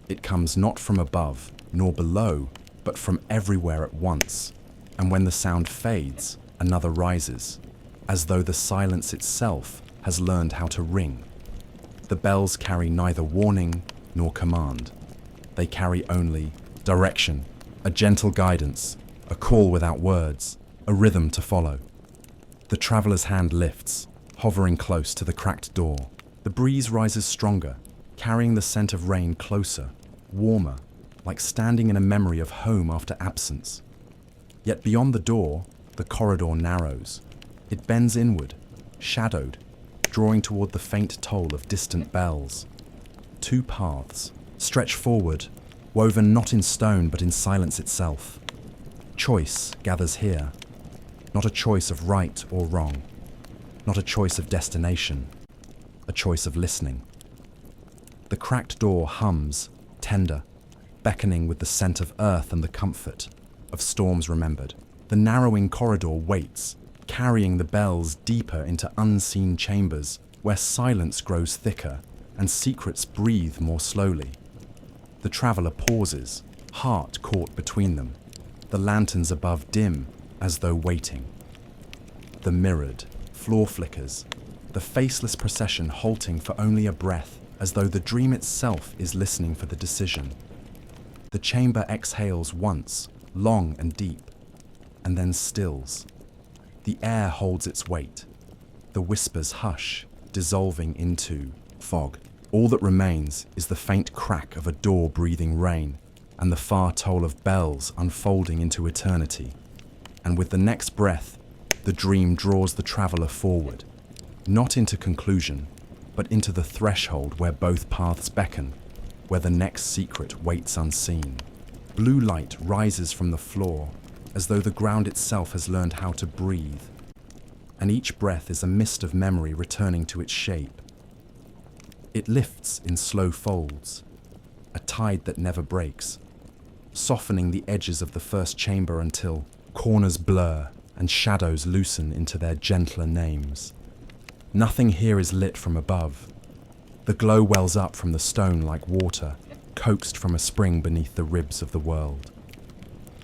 It comes not from above, nor below, but from everywhere at once. And when the sound fades, another rises, as though the silence itself has learned how to ring. The bells carry neither warning nor command. They carry only direction, a gentle guidance, a call without words, a rhythm to follow. The traveller's hand lifts, hovering close to the cracked door. The breeze rises stronger, carrying the scent of rain closer, warmer, like standing in a memory of home after absence. Yet beyond the door, the corridor narrows. It bends inward, shadowed, drawing toward the faint toll of distant bells. Two paths stretch forward, woven not in stone but in silence itself. Choice gathers here, not a choice of right or wrong, not a choice of destination, a choice of listening. The cracked door hums, tender, beckoning with the scent of earth and the comfort of storms remembered. The narrowing corridor waits, carrying the bells deeper into unseen chambers where silence grows thicker and secrets breathe more slowly. The traveller pauses, heart caught between them, the lanterns above dim as though waiting. The mirrored floor flickers, the faceless procession halting for only a breath, as though the dream itself is listening for the decision. The chamber exhales once, long and deep, and then stills. The air holds its weight. The whispers hush, dissolving into fog. All that remains is the faint crack of a door breathing rain, and the far toll of bells unfolding into eternity. And with the next breath, the dream draws the traveller forward, not into conclusion, but into the threshold where both paths beckon, where the next secret waits unseen. Blue light rises from the floor, as though the ground itself has learned how to breathe, and each breath is a mist of memory returning to its shape. It lifts in slow folds, a tide that never breaks, softening the edges of the first chamber until corners blur and shadows loosen into their gentler names. Nothing here is lit from above. The glow wells up from the stone like water, coaxed from a spring beneath the ribs of the world.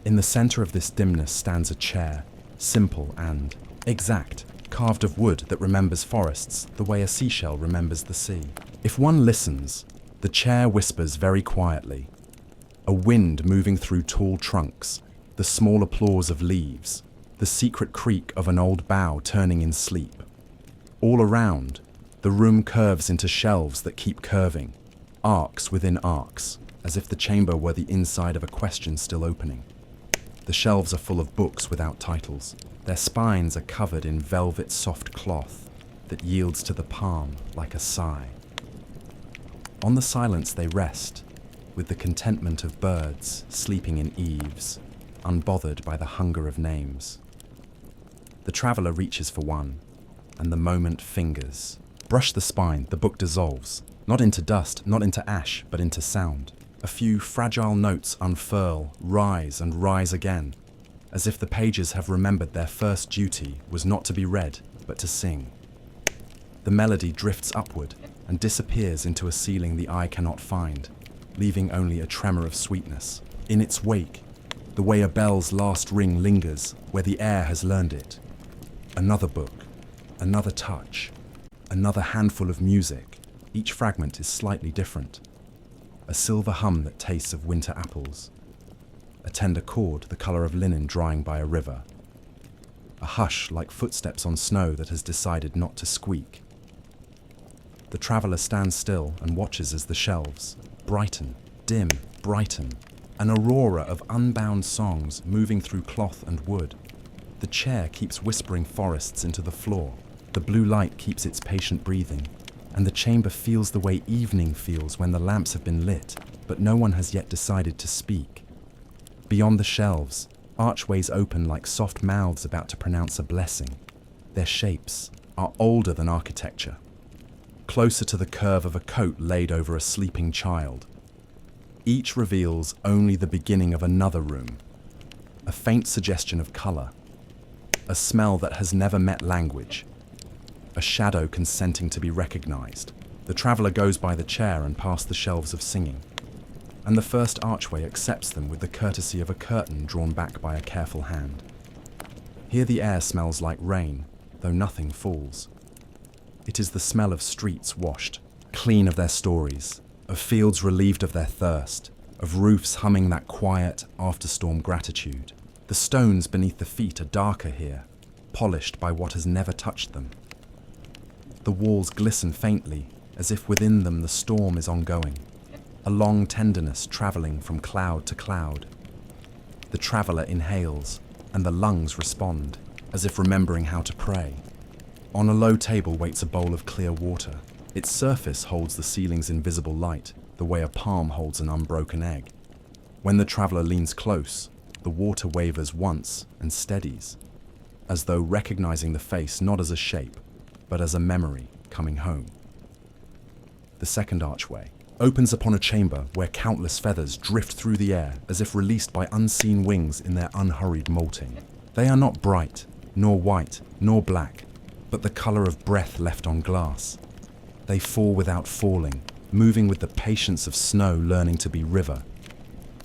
In the center of this dimness stands a chair, simple and exact, carved of wood that remembers forests the way a seashell remembers the sea. If one listens, The chair whispers very quietly. A wind moving through tall trunks, the small applause of leaves, the secret creak of an old bough turning in sleep. All around, the room curves into shelves that keep curving, arcs within arcs, as if the chamber were the inside of a question still opening. The shelves are full of books without titles. Their spines are covered in velvet soft cloth that yields to the palm like a sigh. On the silence they rest, with the contentment of birds sleeping in eaves, unbothered by the hunger of names. The traveller reaches for one, and the moment fingers. Brush the spine, the book dissolves, not into dust, not into ash, but into sound. A few fragile notes unfurl, rise and rise again, as if the pages have remembered their first duty was not to be read, but to sing. The melody drifts upward and disappears into a ceiling the eye cannot find, leaving only a tremor of sweetness. In its wake, the way a bell's last ring lingers where the air has learned it. Another book, another touch, another handful of music. Each fragment is slightly different. A silver hum that tastes of winter apples. A tender chord the colour of linen drying by a river. A hush like footsteps on snow that has decided not to squeak. The traveller stands still and watches as the shelves brighten, dim, brighten, an aurora of unbound songs moving through cloth and wood. The chair keeps whispering forests into the floor. The blue light keeps its patient breathing, and the chamber feels the way evening feels when the lamps have been lit, but no one has yet decided to speak. Beyond the shelves, archways open like soft mouths about to pronounce a blessing. Their shapes are older than architecture, closer to the curve of a coat laid over a sleeping child. Each reveals only the beginning of another room, a faint suggestion of colour, a smell that has never met language, a shadow consenting to be recognized. The traveller goes by the chair and past the shelves of singing, and the first archway accepts them with the courtesy of a curtain drawn back by a careful hand. Here the air smells like rain, though nothing falls. It is the smell of streets washed, clean of their stories, of fields relieved of their thirst, of roofs humming that quiet, after-storm gratitude. The stones beneath the feet are darker here, polished by what has never touched them. The walls glisten faintly, as if within them the storm is ongoing, a long tenderness travelling from cloud to cloud. The traveller inhales, and the lungs respond, as if remembering how to pray. On a low table waits a bowl of clear water. Its surface holds the ceiling's invisible light, the way a palm holds an unbroken egg. When the traveller leans close, the water wavers once and steadies, as though recognizing the face not as a shape, but as a memory coming home. The second archway opens upon a chamber where countless feathers drift through the air as if released by unseen wings in their unhurried molting. They are not bright, nor white, nor black, but the colour of breath left on glass. They fall without falling, moving with the patience of snow learning to be river.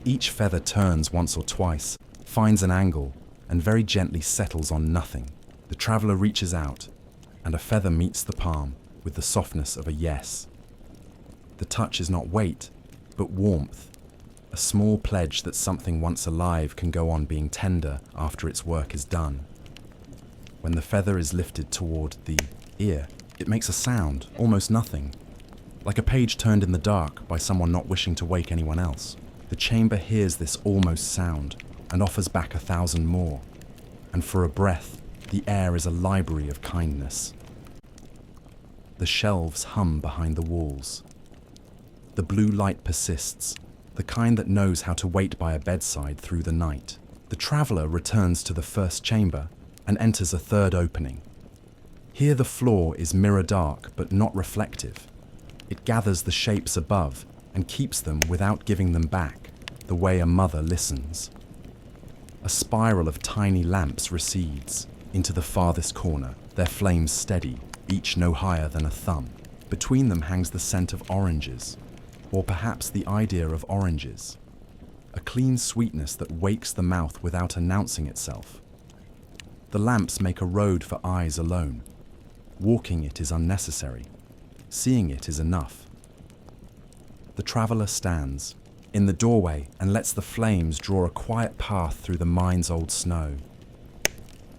Each feather turns once or twice, finds an angle, and very gently settles on nothing. The traveller reaches out, and a feather meets the palm with the softness of a yes. The touch is not weight, but warmth, a small pledge that something once alive can go on being tender after its work is done. When the feather is lifted toward the ear, it makes a sound, almost nothing, like a page turned in the dark by someone not wishing to wake anyone else. The chamber hears this almost sound and offers back 1,000 more, and for a breath, the air is a library of kindness. The shelves hum behind the walls. The blue light persists, the kind that knows how to wait by a bedside through the night. The traveller returns to the first chamber and enters a third opening. Here the floor is mirror dark but not reflective. It gathers the shapes above and keeps them without giving them back, the way a mother listens. A spiral of tiny lamps recedes into the farthest corner, their flames steady, each no higher than a thumb. Between them hangs the scent of oranges, or perhaps the idea of oranges, a clean sweetness that wakes the mouth without announcing itself. The lamps make a road for eyes alone. Walking it is unnecessary. Seeing it is enough. The traveler stands in the doorway and lets the flames draw a quiet path through the mine's old snow.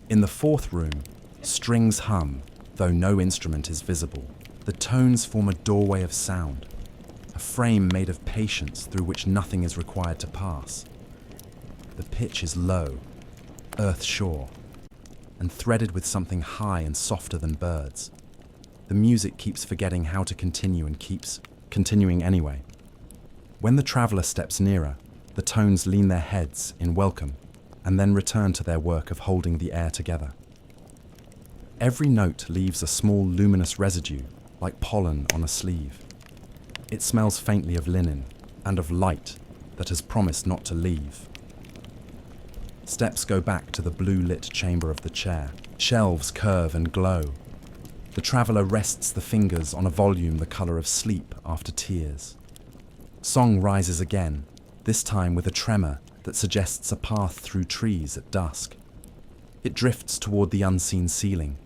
In the fourth room, strings hum, though no instrument is visible. The tones form a doorway of sound, a frame made of patience through which nothing is required to pass. The pitch is low, earth-sure, and threaded with something high and softer than birds. The music keeps forgetting how to continue and keeps continuing anyway. When the traveler steps nearer, the tones lean their heads in welcome and then return to their work of holding the air together. Every note leaves a small luminous residue, like pollen on a sleeve. It smells faintly of linen and of light that has promised not to leave. Steps go back to the blue-lit chamber of the chair. Shelves curve and glow. The traveler rests the fingers on a volume the color of sleep after tears. Song rises again, this time with a tremor that suggests a path through trees at dusk. It drifts toward the unseen ceiling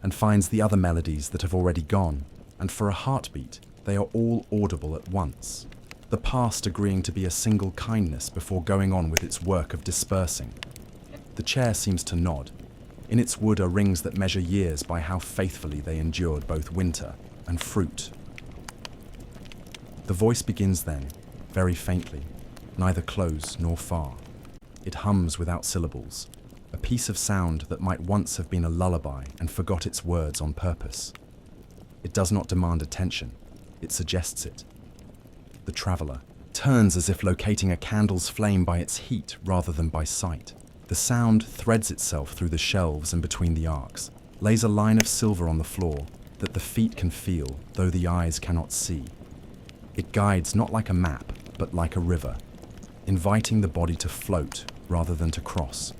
and finds the other melodies that have already gone, and for a heartbeat, they are all audible at once. The past agreeing to be a single kindness before going on with its work of dispersing. The chair seems to nod. In its wood are rings that measure years by how faithfully they endured both winter and fruit. The voice begins then, very faintly, neither close nor far. It hums without syllables, a piece of sound that might once have been a lullaby and forgot its words on purpose. It does not demand attention, it suggests it. The traveler turns as if locating a candle's flame by its heat rather than by sight. The sound threads itself through the shelves and between the arcs, lays a line of silver on the floor that the feet can feel, though the eyes cannot see. It guides not like a map, but like a river, inviting the body to float rather than to cross.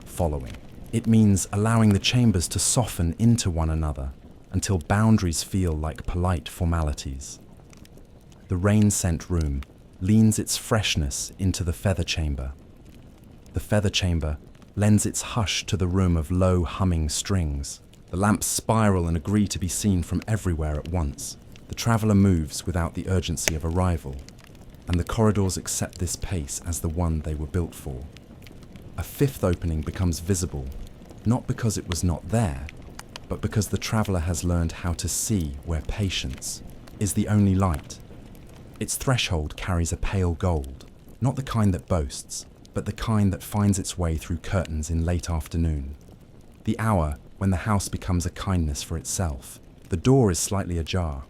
Following. It means allowing the chambers to soften into one another until boundaries feel like polite formalities. The rain-scent room leans its freshness into the feather chamber. The feather chamber lends its hush to the room of low humming strings. The lamps spiral and agree to be seen from everywhere at once. The traveler moves without the urgency of arrival, and the corridors accept this pace as the one they were built for. A fifth opening becomes visible, not because it was not there, but because the traveler has learned how to see where patience is the only light. Its threshold carries a pale gold, not the kind that boasts, but the kind that finds its way through curtains in late afternoon. The hour when the house becomes a kindness for itself. The door is slightly ajar.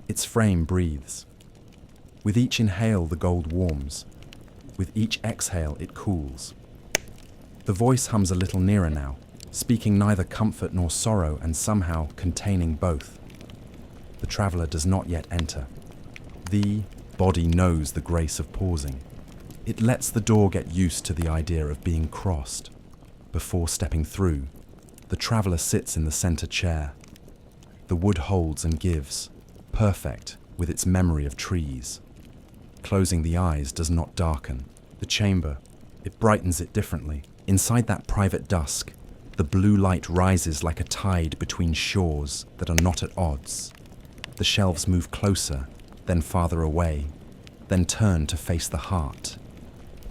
Its frame breathes. With each inhale, the gold warms. With each exhale, it cools. The voice hums a little nearer now, speaking neither comfort nor sorrow and somehow containing both. The traveler does not yet enter. The body knows the grace of pausing. It lets the door get used to the idea of being crossed. Before stepping through, the traveler sits in the center chair. The wood holds and gives, perfect with its memory of trees. Closing the eyes does not darken. The chamber, it brightens it differently. Inside that private dusk, the blue light rises like a tide between shores that are not at odds. The shelves move closer, then farther away, then turn to face the heart.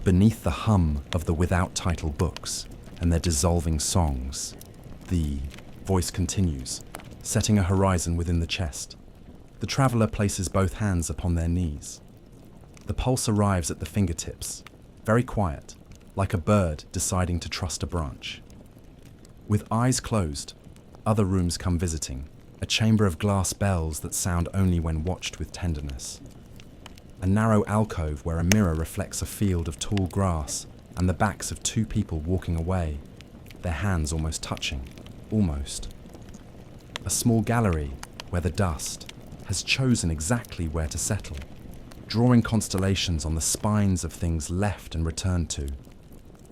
Beneath the hum of the without title books and their dissolving songs, the voice continues, setting a horizon within the chest. The traveler places both hands upon their knees. The pulse arrives at the fingertips, very quiet, like a bird deciding to trust a branch. With eyes closed, other rooms come visiting, a chamber of glass bells that sound only when watched with tenderness. A narrow alcove where a mirror reflects a field of tall grass and the backs of two people walking away, their hands almost touching, almost. A small gallery where the dust has chosen exactly where to settle, drawing constellations on the spines of things left and returned to.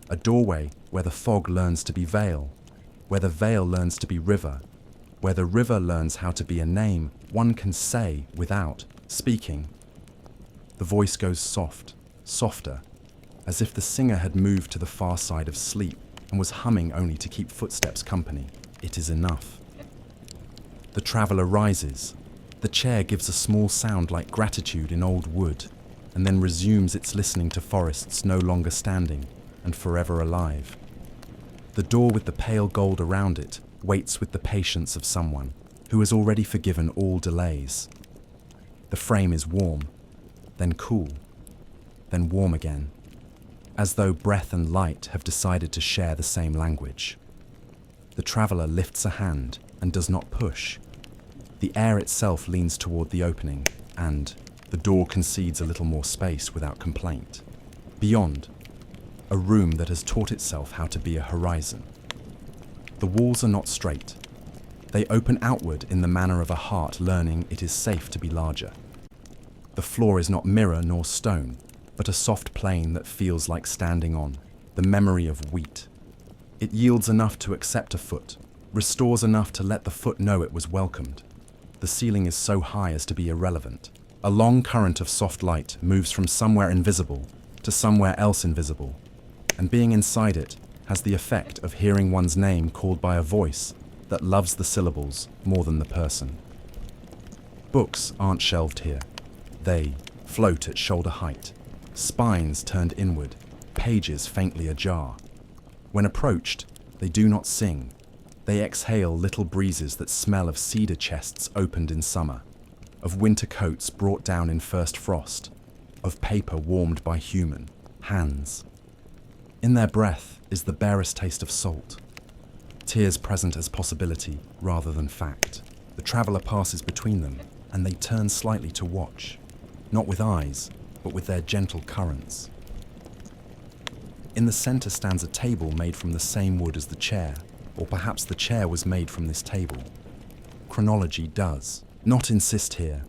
A doorway where the fog learns to be veil, where the veil learns to be river, where the river learns how to be a name one can say without speaking. The voice goes soft, softer, as if the singer had moved to the far side of sleep and was humming only to keep footsteps company. It is enough. The traveler rises, The chair gives a small sound like gratitude in old wood, and then resumes its listening to forests no longer standing and forever alive. The door with the pale gold around it waits with the patience of someone who has already forgiven all delays. The frame is warm, then cool, then warm again, as though breath and light have decided to share the same language. The traveller lifts a hand and does not push. The air itself leans toward the opening, and the door concedes a little more space without complaint. Beyond, a room that has taught itself how to be a horizon. The walls are not straight. They open outward in the manner of a heart learning it is safe to be larger. The floor is not mirror nor stone, but a soft plane that feels like standing on, the memory of wheat. It yields enough to accept a foot, restores enough to let the foot know it was welcomed. The ceiling is so high as to be irrelevant. A long current of soft light moves from somewhere invisible to somewhere else invisible, and being inside it has the effect of hearing one's name called by a voice that loves the syllables more than the person. Books aren't shelved here. They float at shoulder height, spines turned inward, pages faintly ajar. When approached, they do not sing. They exhale little breezes that smell of cedar chests opened in summer, of winter coats brought down in first frost, of paper warmed by human hands. In their breath is the barest taste of salt, tears present as possibility rather than fact. The traveller passes between them, and they turn slightly to watch, not with eyes, but with their gentle currents. In the centre stands a table made from the same wood as the chair, or perhaps the chair was made from this table. Chronology does not insist here.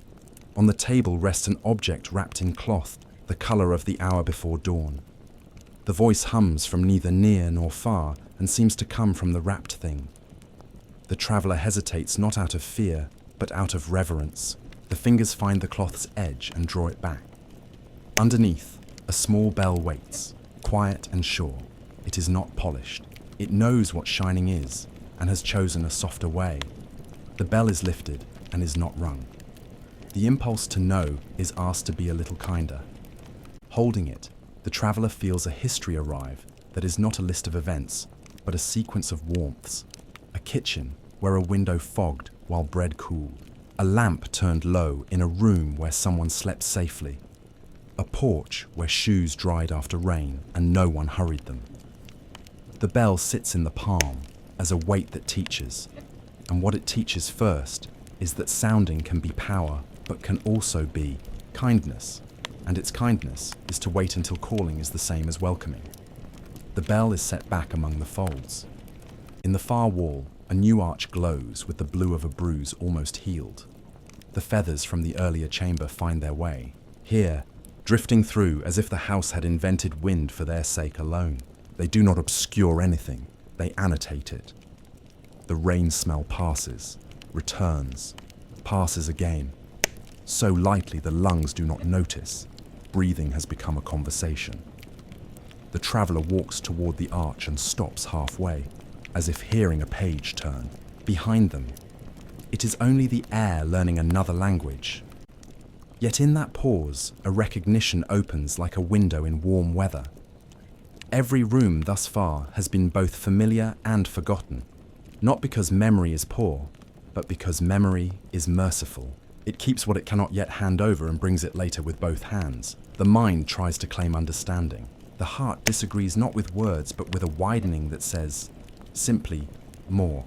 On the table rests an object wrapped in cloth, the colour of the hour before dawn. The voice hums from neither near nor far and seems to come from the wrapped thing. The traveller hesitates not out of fear, but out of reverence. The fingers find the cloth's edge and draw it back. Underneath, a small bell waits, quiet and sure. It is not polished. It knows what shining is and has chosen a softer way. The bell is lifted and is not rung. The impulse to know is asked to be a little kinder. Holding it, the traveller feels a history arrive that is not a list of events, but a sequence of warmths. A kitchen where a window fogged while bread cooled. A lamp turned low in a room where someone slept safely. A porch where shoes dried after rain and no one hurried them. The bell sits in the palm as a weight that teaches, and what it teaches first is that sounding can be power, but can also be kindness, and its kindness is to wait until calling is the same as welcoming. The bell is set back among the folds. In the far wall, a new arch glows with the blue of a bruise almost healed. The feathers from the earlier chamber find their way. Here, drifting through as if the house had invented wind for their sake alone. They do not obscure anything, they annotate it. The rain smell passes, returns, passes again. So lightly the lungs do not notice. Breathing has become a conversation. The traveller walks toward the arch and stops halfway, as if hearing a page turn. Behind them, it is only the air learning another language. Yet in that pause, a recognition opens like a window in warm weather. Every room thus far has been both familiar and forgotten, not because memory is poor, but because memory is merciful. It keeps what it cannot yet hand over and brings it later with both hands. The mind tries to claim understanding. The heart disagrees not with words, but with a widening that says, simply, more.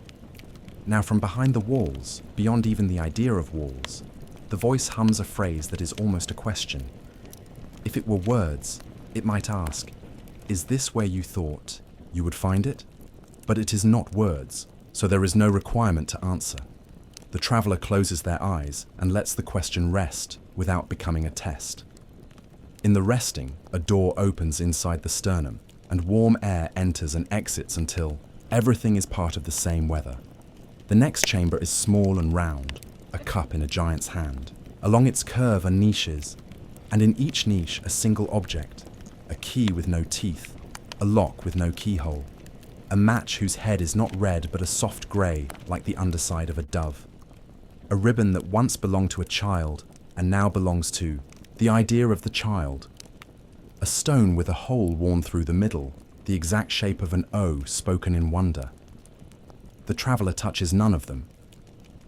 Now from behind the walls, beyond even the idea of walls, the voice hums a phrase that is almost a question. If it were words, it might ask, "Is this where you thought you would find it?" But it is not words, so there is no requirement to answer. The traveller closes their eyes and lets the question rest without becoming a test. In the resting, a door opens inside the sternum, and warm air enters and exits until everything is part of the same weather. The next chamber is small and round, a cup in a giant's hand. Along its curve are niches, and in each niche a single object, a key with no teeth, a lock with no keyhole, a match whose head is not red but a soft grey like the underside of a dove. A ribbon that once belonged to a child and now belongs to the idea of the child. A stone with a hole worn through the middle, the exact shape of an O spoken in wonder. The traveller touches none of them.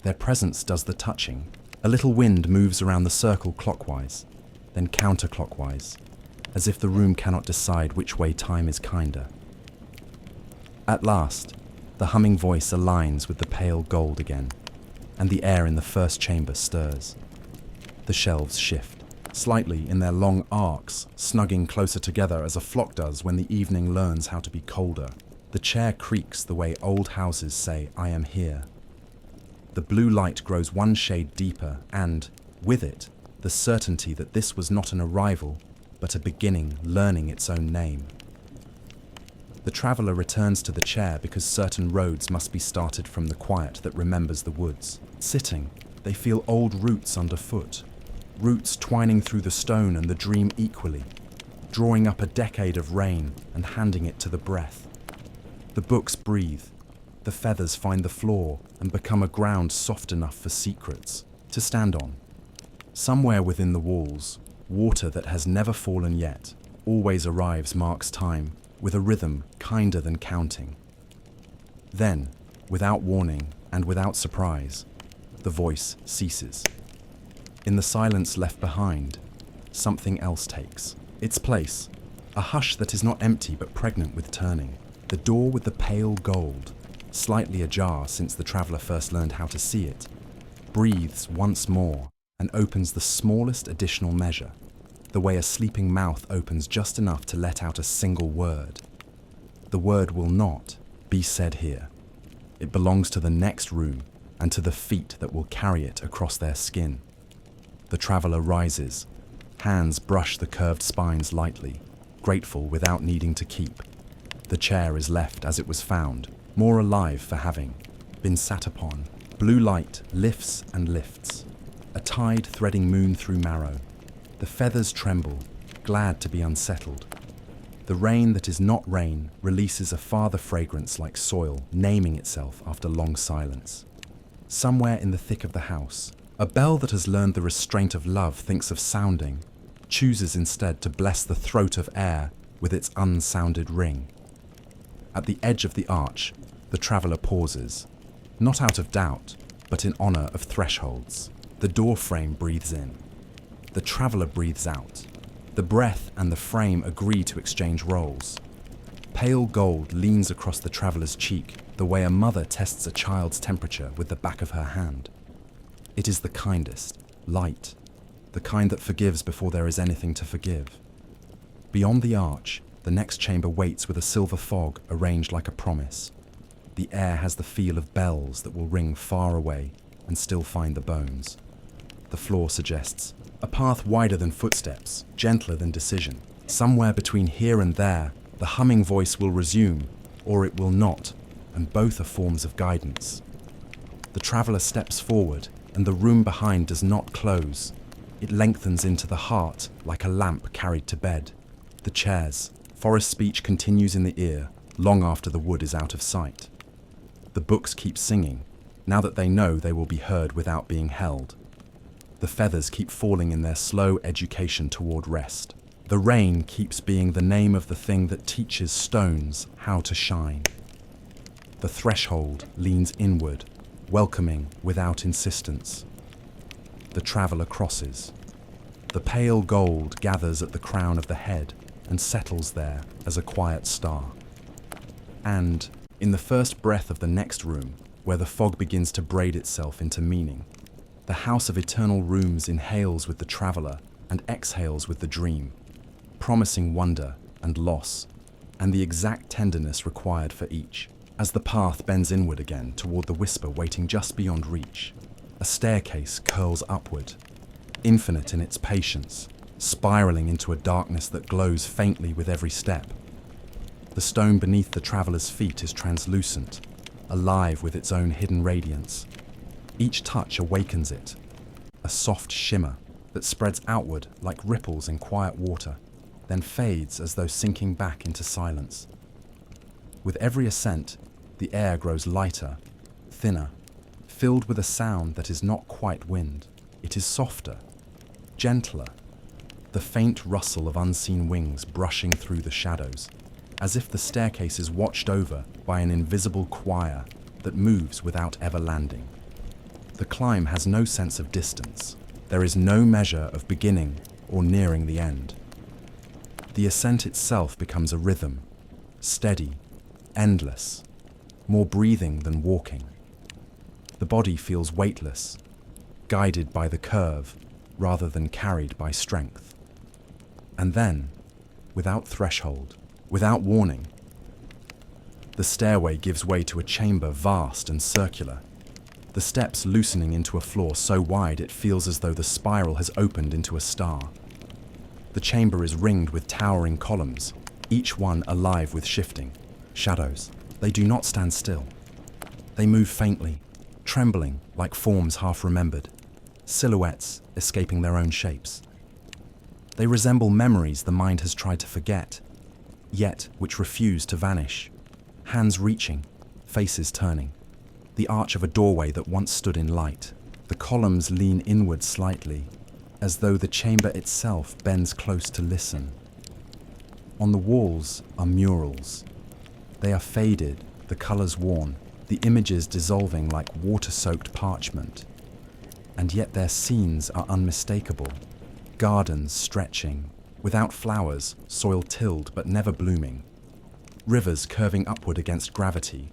Their presence does the touching. A little wind moves around the circle clockwise, then counterclockwise, as if the room cannot decide which way time is kinder. At last, the humming voice aligns with the pale gold again, and the air in the first chamber stirs. The shelves shift, slightly in their long arcs, snugging closer together as a flock does when the evening learns how to be colder. The chair creaks the way old houses say, "I am here." The blue light grows one shade deeper and, with it, the certainty that this was not an arrival, but a beginning learning its own name. The traveller returns to the chair because certain roads must be started from the quiet that remembers the woods. Sitting, they feel old roots underfoot, roots twining through the stone and the dream equally, drawing up a decade of rain and handing it to the breath. The books breathe, the feathers find the floor and become a ground soft enough for secrets to stand on. Somewhere within the walls, water that has never fallen yet, always arrives marks time, with a rhythm kinder than counting. Then, without warning and without surprise, the voice ceases. In the silence left behind, something else takes its place, a hush that is not empty but pregnant with turning. The door with the pale gold, slightly ajar since the traveller first learned how to see it, breathes once more and opens the smallest additional measure, the way a sleeping mouth opens just enough to let out a single word. The word will not be said here. It belongs to the next room and to the feet that will carry it across their skin. The traveller rises. Hands brush the curved spines lightly, grateful without needing to keep. The chair is left as it was found, more alive for having been sat upon. Blue light lifts and lifts, a tide threading moon through marrow. The feathers tremble, glad to be unsettled. The rain that is not rain releases a farther fragrance like soil, naming itself after long silence. Somewhere in the thick of the house, a bell that has learned the restraint of love thinks of sounding, chooses instead to bless the throat of air with its unsounded ring. At the edge of the arch, the traveller pauses, not out of doubt, but in honour of thresholds. The door frame breathes in. The traveller breathes out. The breath and the frame agree to exchange roles. Pale gold leans across the traveller's cheek, the way a mother tests a child's temperature with the back of her hand. It is the kindest, light, the kind that forgives before there is anything to forgive. Beyond the arch, the next chamber waits with a silver fog arranged like a promise. The air has the feel of bells that will ring far away and still find the bones. The floor suggests a path wider than footsteps, gentler than decision. Somewhere between here and there, the humming voice will resume, or it will not, and both are forms of guidance. The traveller steps forward, and the room behind does not close. It lengthens into the heart like a lamp carried to bed. The chairs, forest speech continues in the ear, long after the wood is out of sight. The books keep singing, now that they know they will be heard without being held. The feathers keep falling in their slow education toward rest. The rain keeps being the name of the thing that teaches stones how to shine. The threshold leans inward, welcoming without insistence. The traveller crosses. The pale gold gathers at the crown of the head and settles there as a quiet star. And, in the first breath of the next room, where the fog begins to braid itself into meaning, the house of eternal rooms inhales with the traveller and exhales with the dream, promising wonder and loss, and the exact tenderness required for each. As the path bends inward again toward the whisper waiting just beyond reach, a staircase curls upward, infinite in its patience, spiraling into a darkness that glows faintly with every step. The stone beneath the traveller's feet is translucent, alive with its own hidden radiance. Each touch awakens it, a soft shimmer that spreads outward like ripples in quiet water, then fades as though sinking back into silence. With every ascent, the air grows lighter, thinner, filled with a sound that is not quite wind. It is softer, gentler, the faint rustle of unseen wings brushing through the shadows, as if the staircase is watched over by an invisible choir that moves without ever landing. The climb has no sense of distance. There is no measure of beginning or nearing the end. The ascent itself becomes a rhythm, steady, endless, more breathing than walking. The body feels weightless, guided by the curve rather than carried by strength. And then, without threshold, without warning, the stairway gives way to a chamber vast and circular, the steps loosening into a floor so wide it feels as though the spiral has opened into a star. The chamber is ringed with towering columns, each one alive with shifting shadows. They do not stand still. They move faintly, trembling like forms half remembered, silhouettes escaping their own shapes. They resemble memories the mind has tried to forget, yet which refuse to vanish. Hands reaching, faces turning. The arch of a doorway that once stood in light. The columns lean inward slightly, as though the chamber itself bends close to listen. On the walls are murals. They are faded, the colors worn, the images dissolving like water-soaked parchment. And yet their scenes are unmistakable. Gardens stretching, without flowers, soil tilled but never blooming. Rivers curving upward against gravity,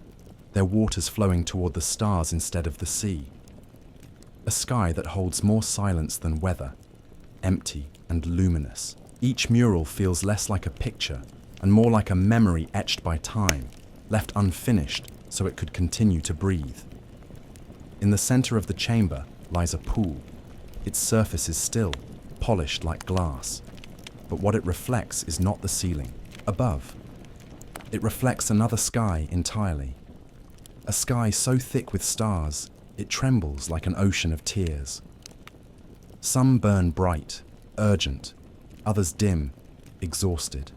their waters flowing toward the stars instead of the sea. A sky that holds more silence than weather, empty and luminous. Each mural feels less like a picture and more like a memory etched by time, left unfinished so it could continue to breathe. In the center of the chamber lies a pool. Its surface is still, polished like glass, but what it reflects is not the ceiling above. It reflects another sky entirely. A sky so thick with stars, it trembles like an ocean of tears. Some burn bright, urgent, others dim, exhausted,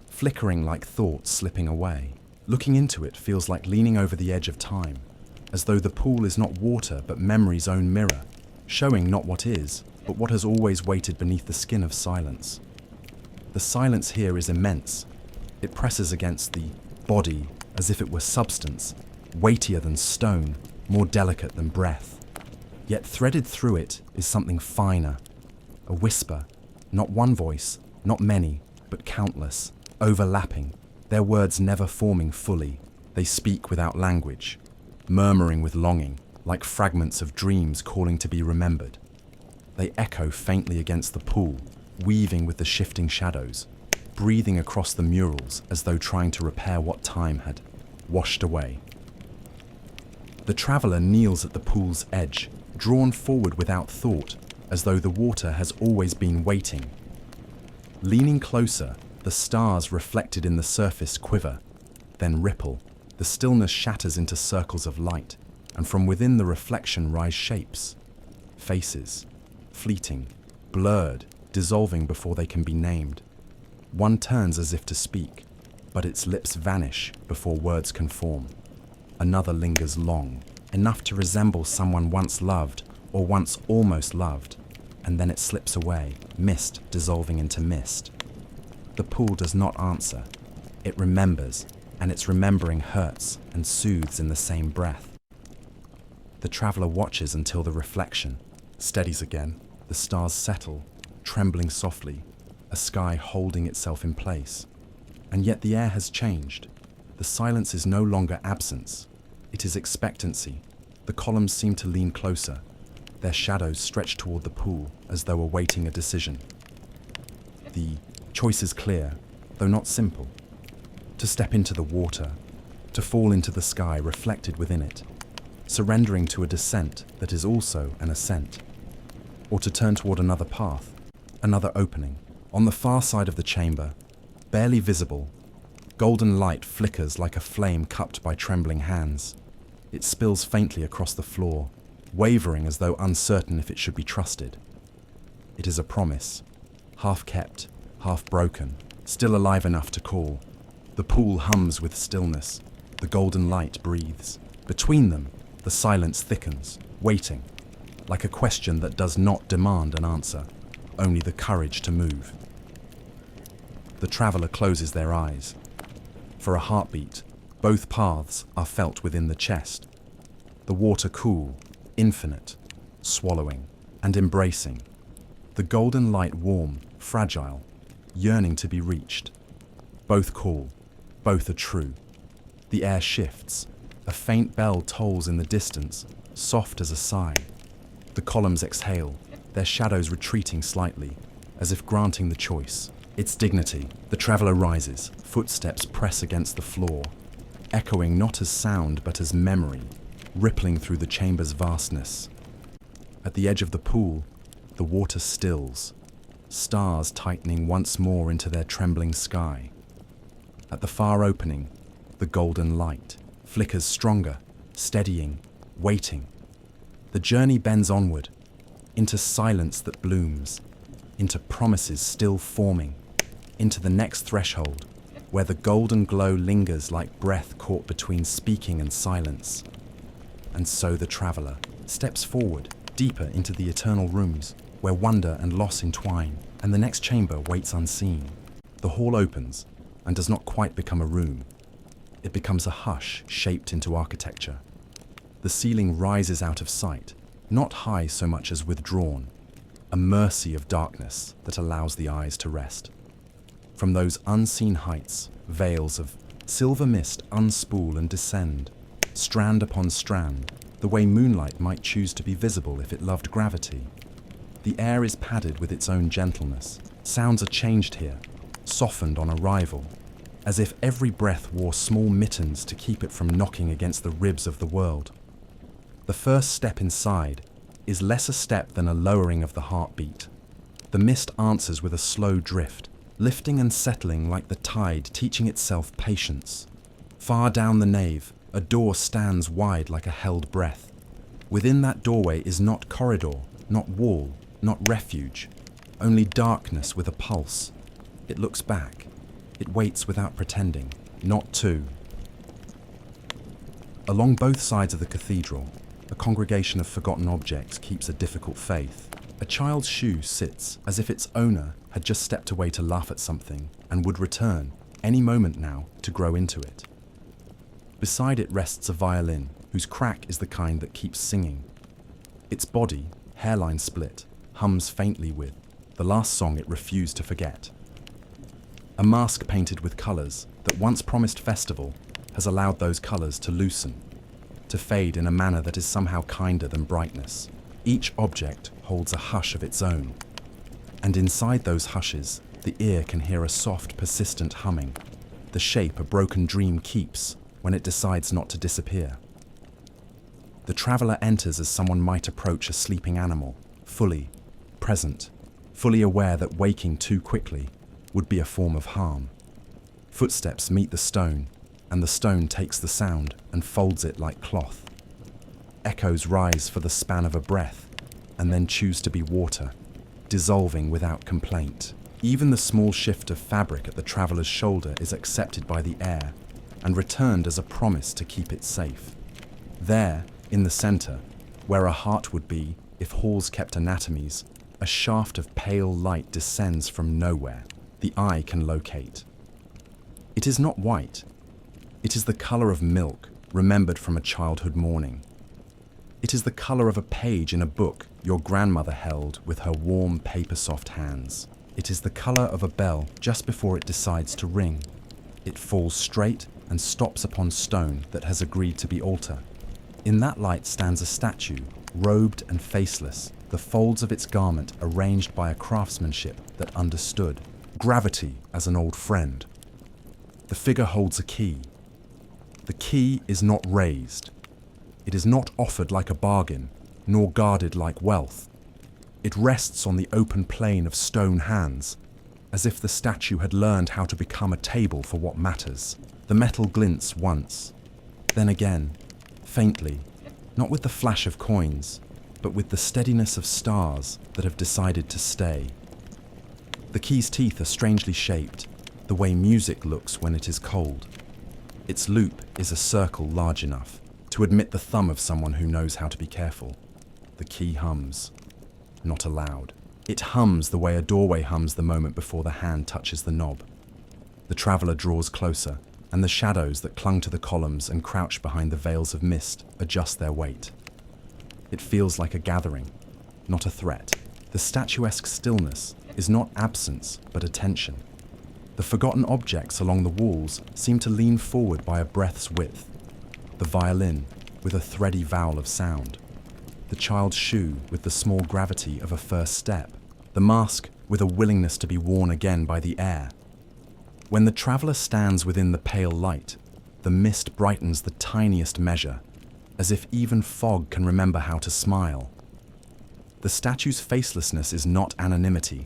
flickering like thoughts slipping away. Looking into it feels like leaning over the edge of time, as though the pool is not water but memory's own mirror, showing not what is, but what has always waited beneath the skin of silence. The silence here is immense. It presses against the body as if it were substance, weightier than stone, more delicate than breath. Yet threaded through it is something finer, a whisper, not one voice, not many, but countless, overlapping, their words never forming fully. They speak without language, murmuring with longing, like fragments of dreams calling to be remembered. They echo faintly against the pool, weaving with the shifting shadows, breathing across the murals as though trying to repair what time had washed away. The traveller kneels at the pool's edge, drawn forward without thought, as though the water has always been waiting. Leaning closer, the stars reflected in the surface quiver, then ripple. The stillness shatters into circles of light, and from within the reflection rise shapes, faces, fleeting, blurred, dissolving before they can be named. One turns as if to speak, but its lips vanish before words can form. Another lingers long, enough to resemble someone once loved or once almost loved, and then it slips away, mist dissolving into mist. The pool does not answer. It remembers, and its remembering hurts and soothes in the same breath. The traveller watches until the reflection steadies again. The stars settle, trembling softly, a sky holding itself in place. And yet the air has changed. The silence is no longer absence. It is expectancy. The columns seem to lean closer, their shadows stretch toward the pool as though awaiting a decision. The choice is clear, though not simple. To step into the water, to fall into the sky reflected within it, surrendering to a descent that is also an ascent, or to turn toward another path, another opening. On the far side of the chamber, barely visible, golden light flickers like a flame cupped by trembling hands. It spills faintly across the floor, wavering as though uncertain if it should be trusted. It is a promise, half kept, half broken, still alive enough to call. The pool hums with stillness. The golden light breathes. Between them, The silence thickens, waiting, like a question that does not demand an answer, only the courage to move. The traveler closes their eyes. For a heartbeat, both paths are felt within the chest. The water cool, infinite, swallowing and embracing. The golden light warm, fragile, yearning to be reached. Both call, both are true. The air shifts. A faint bell tolls in the distance, soft as a sigh. The columns exhale, their shadows retreating slightly, as if granting the choice. Its dignity. The traveler rises, footsteps press against the floor, echoing not as sound but as memory, rippling through the chamber's vastness. At the edge of the pool, the water stills, stars tightening once more into their trembling sky. At the far opening, the golden light flickers stronger, steadying, waiting. The journey bends onward, into silence that blooms, into promises still forming, into the next threshold, where the golden glow lingers like breath caught between speaking and silence. And so the traveler steps forward, deeper into the eternal rooms, where wonder and loss entwine, and the next chamber waits unseen. The hall opens, and does not quite become a room. It becomes a hush shaped into architecture. The ceiling rises out of sight, not high so much as withdrawn, a mercy of darkness that allows the eyes to rest. From those unseen heights, veils of silver mist unspool and descend, strand upon strand, the way moonlight might choose to be visible if it loved gravity. The air is padded with its own gentleness. Sounds are changed here, softened on arrival, as if every breath wore small mittens to keep it from knocking against the ribs of the world. The first step inside is less a step than a lowering of the heartbeat. The mist answers with a slow drift, lifting and settling like the tide teaching itself patience. Far down the nave, a door stands wide like a held breath. Within that doorway is not corridor, not wall, not refuge, only darkness with a pulse. It looks back. It waits without pretending, not to. Along both sides of the cathedral, a congregation of forgotten objects keeps a difficult faith. A child's shoe sits as if its owner had just stepped away to laugh at something and would return, any moment now, to grow into it. Beside it rests a violin, whose crack is the kind that keeps singing. Its body, hairline split, hums faintly with the last song it refused to forget. A mask painted with colours that once promised festival has allowed those colours to loosen, to fade in a manner that is somehow kinder than brightness. Each object holds a hush of its own, and inside those hushes, the ear can hear a soft, persistent humming, the shape a broken dream keeps when it decides not to disappear. The traveller enters as someone might approach a sleeping animal, fully present, fully aware that waking too quickly would be a form of harm. Footsteps meet the stone, and the stone takes the sound and folds it like cloth. Echoes rise for the span of a breath, and then choose to be water, dissolving without complaint. Even the small shift of fabric at the traveller's shoulder is accepted by the air, and returned as a promise to keep it safe. There, in the centre, where a heart would be if halls kept anatomies, a shaft of pale light descends from nowhere. The eye can locate. It is not white. It is the colour of milk, remembered from a childhood morning. It is the colour of a page in a book your grandmother held with her warm, paper-soft hands. It is the colour of a bell just before it decides to ring. It falls straight and stops upon stone that has agreed to be altar. In that light stands a statue, robed and faceless, the folds of its garment arranged by a craftsmanship that understood gravity as an old friend. The figure holds a key. The key is not raised. It is not offered like a bargain, nor guarded like wealth. It rests on the open plain of stone hands, as if the statue had learned how to become a table for what matters. The metal glints once, then again, faintly, not with the flash of coins, but with the steadiness of stars that have decided to stay. The key's teeth are strangely shaped, the way music looks when it is cold. Its loop is a circle large enough to admit the thumb of someone who knows how to be careful. The key hums, not aloud. It hums the way a doorway hums the moment before the hand touches the knob. The traveller draws closer, and the shadows that clung to the columns and crouched behind the veils of mist adjust their weight. It feels like a gathering, not a threat. The statuesque stillness is not absence, but attention. The forgotten objects along the walls seem to lean forward by a breath's width. The violin, with a thready vowel of sound. The child's shoe, with the small gravity of a first step. The mask, with a willingness to be worn again by the air. When the traveller stands within the pale light, the mist brightens the tiniest measure, as if even fog can remember how to smile. The statue's facelessness is not anonymity.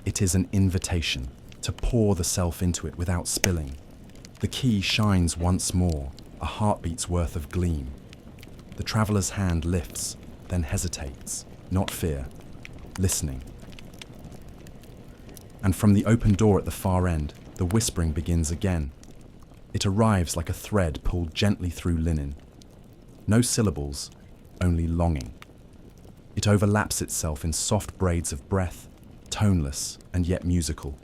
It is an invitation to pour the self into it without spilling. The key shines once more, a heartbeat's worth of gleam. The traveller's hand lifts, then hesitates, not fear, listening. And from the open door at the far end, the whispering begins again. It arrives like a thread pulled gently through linen. No syllables, only longing. It overlaps itself in soft braids of breath, toneless and yet musical,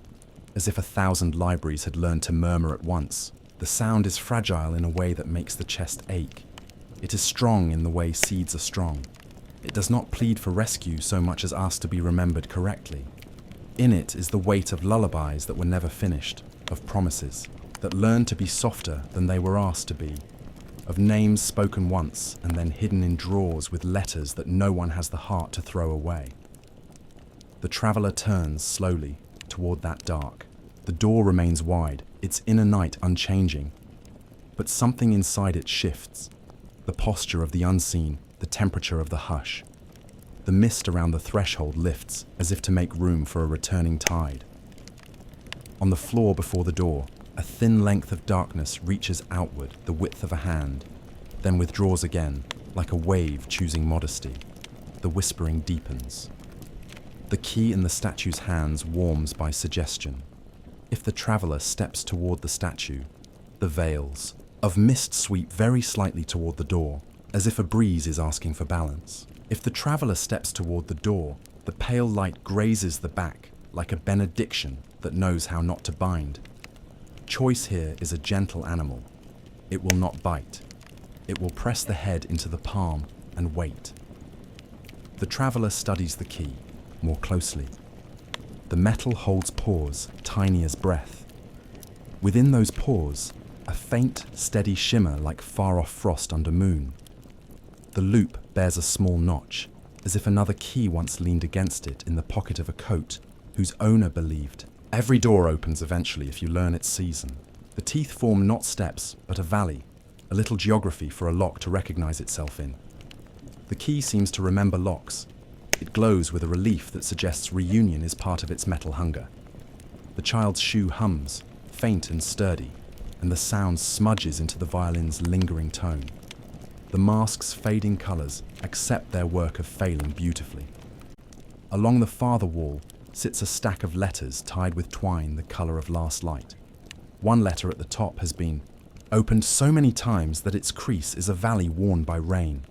as if 1,000 libraries had learned to murmur at once. The sound is fragile in a way that makes the chest ache. It is strong in the way seeds are strong. It does not plead for rescue so much as ask to be remembered correctly. In it is the weight of lullabies that were never finished, of promises that learned to be softer than they were asked to be, of names spoken once and then hidden in drawers with letters that no one has the heart to throw away. The traveller turns slowly toward that dark. The door remains wide, its inner night unchanging, but something inside it shifts. The posture of the unseen, the temperature of the hush. The mist around the threshold lifts, as if to make room for a returning tide. On the floor before the door, a thin length of darkness reaches outward the width of a hand, then withdraws again, like a wave choosing modesty. The whispering deepens. The key in the statue's hands warms by suggestion. If the traveller steps toward the statue, the veils of mist sweep very slightly toward the door, as if a breeze is asking for balance. If the traveller steps toward the door, the pale light grazes the back like a benediction that knows how not to bind. Choice here is a gentle animal. It will not bite. It will press the head into the palm and wait. The traveller studies the key more closely. The metal holds pores, tiny as breath. Within those pores, a faint, steady shimmer like far-off frost under moon. The loop bears a small notch, as if another key once leaned against it in the pocket of a coat whose owner believed. Every door opens eventually if you learn its season. The teeth form not steps, but a valley, a little geography for a lock to recognize itself in. The key seems to remember locks. It glows with a relief that suggests reunion is part of its metal hunger. The child's shoe hums, faint and sturdy, and the sound smudges into the violin's lingering tone. The mask's fading colours accept their work of failing beautifully. Along the farther wall sits a stack of letters tied with twine the colour of last light. One letter at the top has been opened so many times that its crease is a valley worn by rain.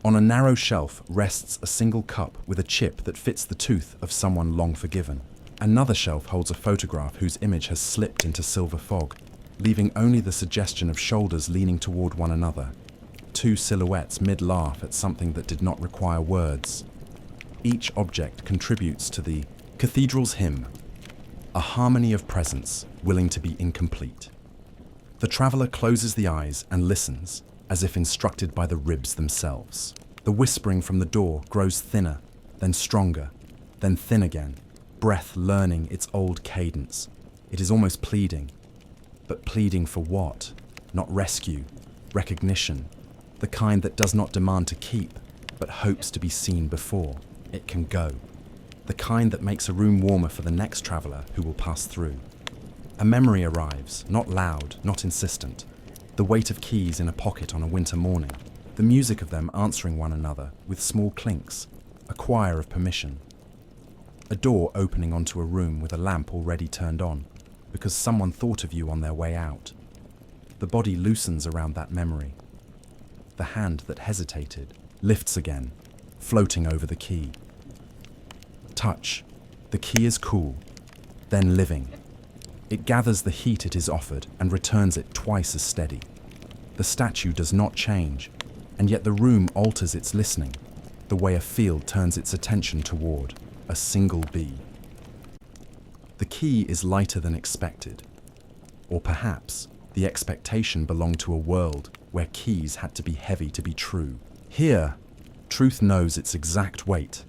On a narrow shelf rests a single cup with a chip that fits the tooth of someone long forgiven. Another shelf holds a photograph whose image has slipped into silver fog, leaving only the suggestion of shoulders leaning toward one another. Two silhouettes mid-laugh at something that did not require words. Each object contributes to the cathedral's hymn, a harmony of presence willing to be incomplete. The traveller closes the eyes and listens, as if instructed by the ribs themselves. The whispering from the door grows thinner, then stronger, then thin again, breath learning its old cadence. It is almost pleading. But pleading for what? Not rescue, recognition, the kind that does not demand to keep, but hopes to be seen before it can go. The kind that makes a room warmer for the next traveller who will pass through. A memory arrives, not loud, not insistent. The weight of keys in a pocket on a winter morning. The music of them answering one another with small clinks, a choir of permission. A door opening onto a room with a lamp already turned on, because someone thought of you on their way out. The body loosens around that memory. the hand that hesitated lifts again, floating over the key. Touch. The key is cool, then living. It gathers the heat it is offered and returns it twice as steady. The statue does not change, and yet the room alters its listening, the way a field turns its attention toward a single bee. The key is lighter than expected, or perhaps the expectation belonged to a world where keys had to be heavy to be true. Here, truth knows its exact weight.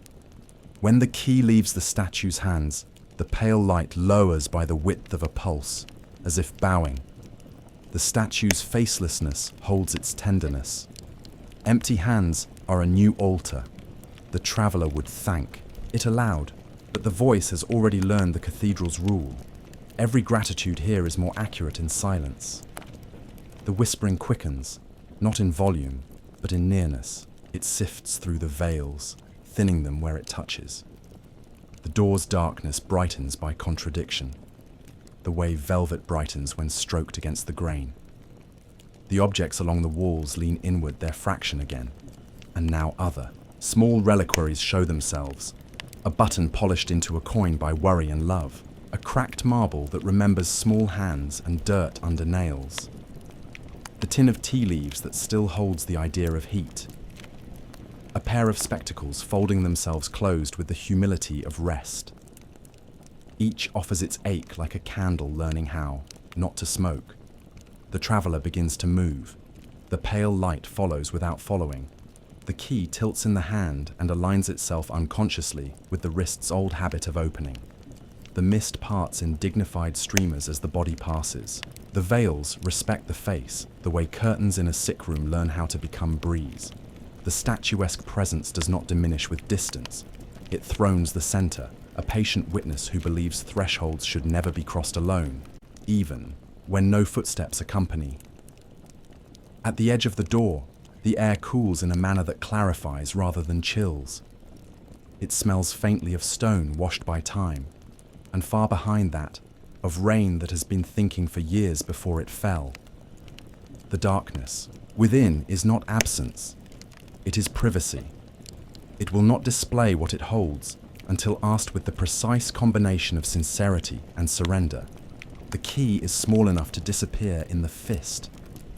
When the key leaves the statue's hands, the pale light lowers by the width of a pulse, as if bowing. The statue's facelessness holds its tenderness. Empty hands are a new altar. The traveler would thank it aloud, but the voice has already learned the cathedral's rule. Every gratitude here is more accurate in silence. The whispering quickens, not in volume, but in nearness. It sifts through the veils, thinning them where it touches. The door's darkness brightens by contradiction, the way velvet brightens when stroked against the grain. The objects along the walls lean inward their fraction again, and now other. Small reliquaries show themselves, a button polished into a coin by worry and love, a cracked marble that remembers small hands and dirt under nails. The tin of tea leaves that still holds the idea of heat. A pair of spectacles folding themselves closed with the humility of rest. Each offers its ache like a candle learning how not to smoke. The traveler begins to move. The pale light follows without following. The key tilts in the hand and aligns itself unconsciously with the wrist's old habit of opening. The mist parts in dignified streamers as the body passes. The veils respect the face, the way curtains in a sick room learn how to become breeze. The statuesque presence does not diminish with distance. It thrones the center, a patient witness who believes thresholds should never be crossed alone, even when no footsteps accompany. At the edge of the door, the air cools in a manner that clarifies rather than chills. It smells faintly of stone washed by time, and far behind that, of rain that has been thinking for years before it fell. The darkness within is not absence, it is privacy. It will not display what it holds until asked with the precise combination of sincerity and surrender. The key is small enough to disappear in the fist.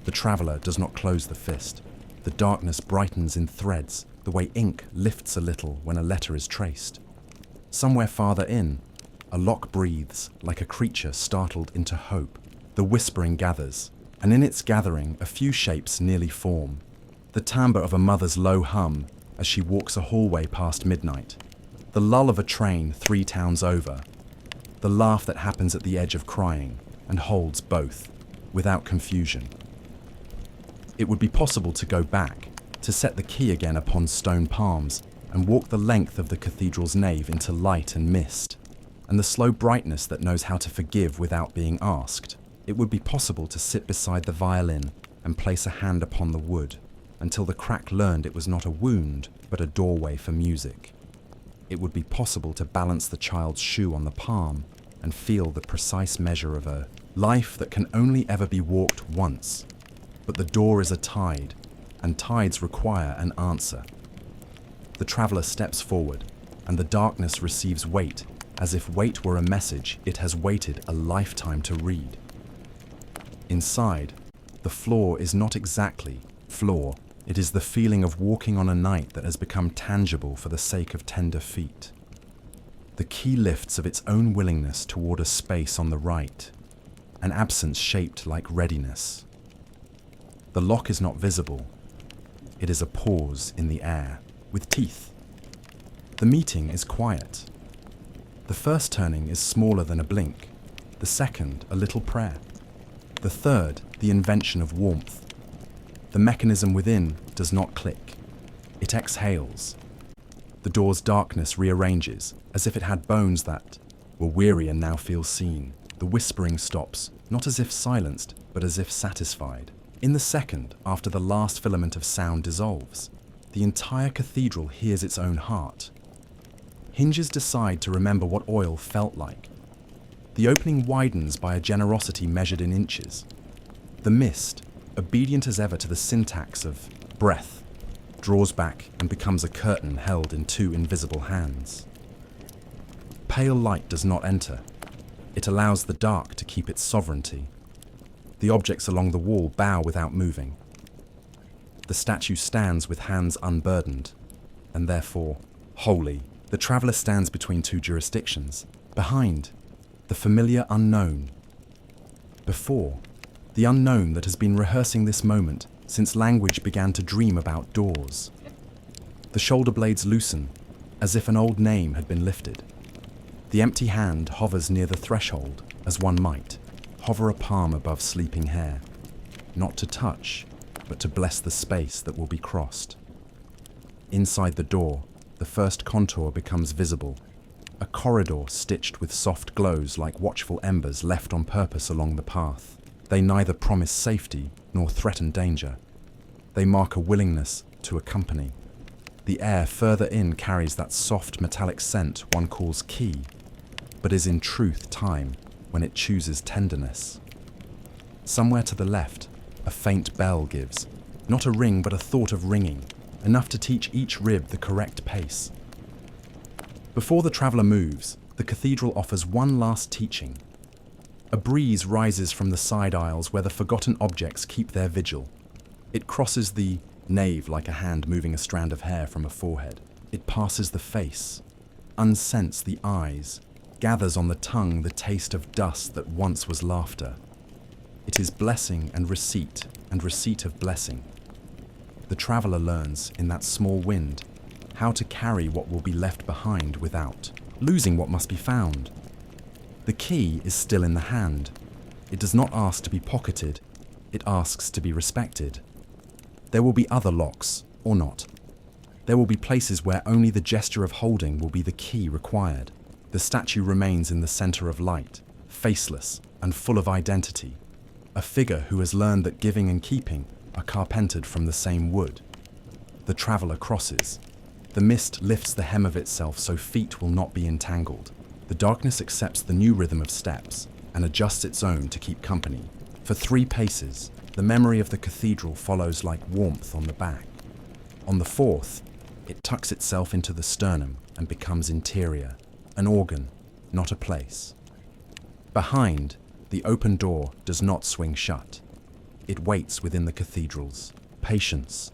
The traveler does not close the fist. The darkness brightens in threads, the way ink lifts a little when a letter is traced. Somewhere farther in, a lock breathes like a creature startled into hope. The whispering gathers, and in its gathering a few shapes nearly form. The timbre of a mother's low hum as she walks a hallway past midnight. The lull of a train 3 towns over. The laugh that happens at the edge of crying and holds both, without confusion. It would be possible to go back, to set the key again upon stone palms and walk the length of the cathedral's nave into light and mist, and the slow brightness that knows how to forgive without being asked. It would be possible to sit beside the violin and place a hand upon the wood, until the crack learned it was not a wound, but a doorway for music. It would be possible to balance the child's shoe on the palm and feel the precise measure of a life that can only ever be walked once. But the door is a tide, and tides require an answer. The traveler steps forward, and the darkness receives weight, as if weight were a message it has waited a lifetime to read. Inside, the floor is not exactly floor. It is the feeling of walking on a night that has become tangible for the sake of tender feet. The key lifts of its own willingness toward a space on the right, an absence shaped like readiness. The lock is not visible. It is a pause in the air, with teeth. The meeting is quiet. The first turning is smaller than a blink, the second a little prayer, the third the invention of warmth. The mechanism within does not click. It exhales. The door's darkness rearranges, as if it had bones that were weary and now feel seen. The whispering stops, not as if silenced, but as if satisfied. In the second, after the last filament of sound dissolves, the entire cathedral hears its own heart. Hinges decide to remember what oil felt like. The opening widens by a generosity measured in inches. The mist, obedient as ever to the syntax of breath, draws back and becomes a curtain held in two invisible hands. Pale light does not enter. It allows the dark to keep its sovereignty. The objects along the wall bow without moving. The statue stands with hands unburdened, and therefore holy. The traveler stands between two jurisdictions. Behind, the familiar unknown. Before, the unknown that has been rehearsing this moment since language began to dream about doors. The shoulder blades loosen, as if an old name had been lifted. The empty hand hovers near the threshold, as one might hover a palm above sleeping hair, not to touch, but to bless the space that will be crossed. Inside the door, the first contour becomes visible, a corridor stitched with soft glows like watchful embers left on purpose along the path. They neither promise safety nor threaten danger. They mark a willingness to accompany. The air further in carries that soft metallic scent one calls key, but is in truth time when it chooses tenderness. Somewhere to the left, a faint bell gives, not a ring but a thought of ringing, enough to teach each rib the correct pace. Before the traveller moves, the cathedral offers one last teaching. A breeze rises from the side aisles where the forgotten objects keep their vigil. It crosses the nave like a hand moving a strand of hair from a forehead. It passes the face, unsensed the eyes, gathers on the tongue the taste of dust that once was laughter. It is blessing and receipt of blessing. The traveller learns, in that small wind, how to carry what will be left behind without losing what must be found. The key is still in the hand. It does not ask to be pocketed, it asks to be respected. There will be other locks, or not. There will be places where only the gesture of holding will be the key required. The statue remains in the center of light, faceless and full of identity. A figure who has learned that giving and keeping are carpentered from the same wood. The traveller crosses. The mist lifts the hem of itself so feet will not be entangled. The darkness accepts the new rhythm of steps and adjusts its own to keep company. For 3 paces, the memory of the cathedral follows like warmth on the back. On the 4th, it tucks itself into the sternum and becomes interior, an organ, not a place. Behind, the open door does not swing shut. It waits within the cathedral's patience,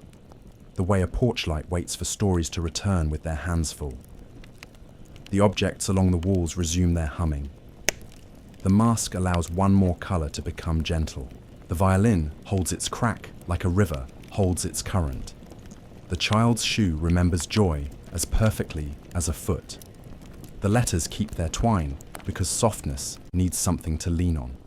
the way a porchlight waits for stories to return with their hands full. The objects along the walls resume their humming. The mask allows one more color to become gentle. The violin holds its crack like a river holds its current. The child's shoe remembers joy as perfectly as a foot. The letters keep their twine because softness needs something to lean on.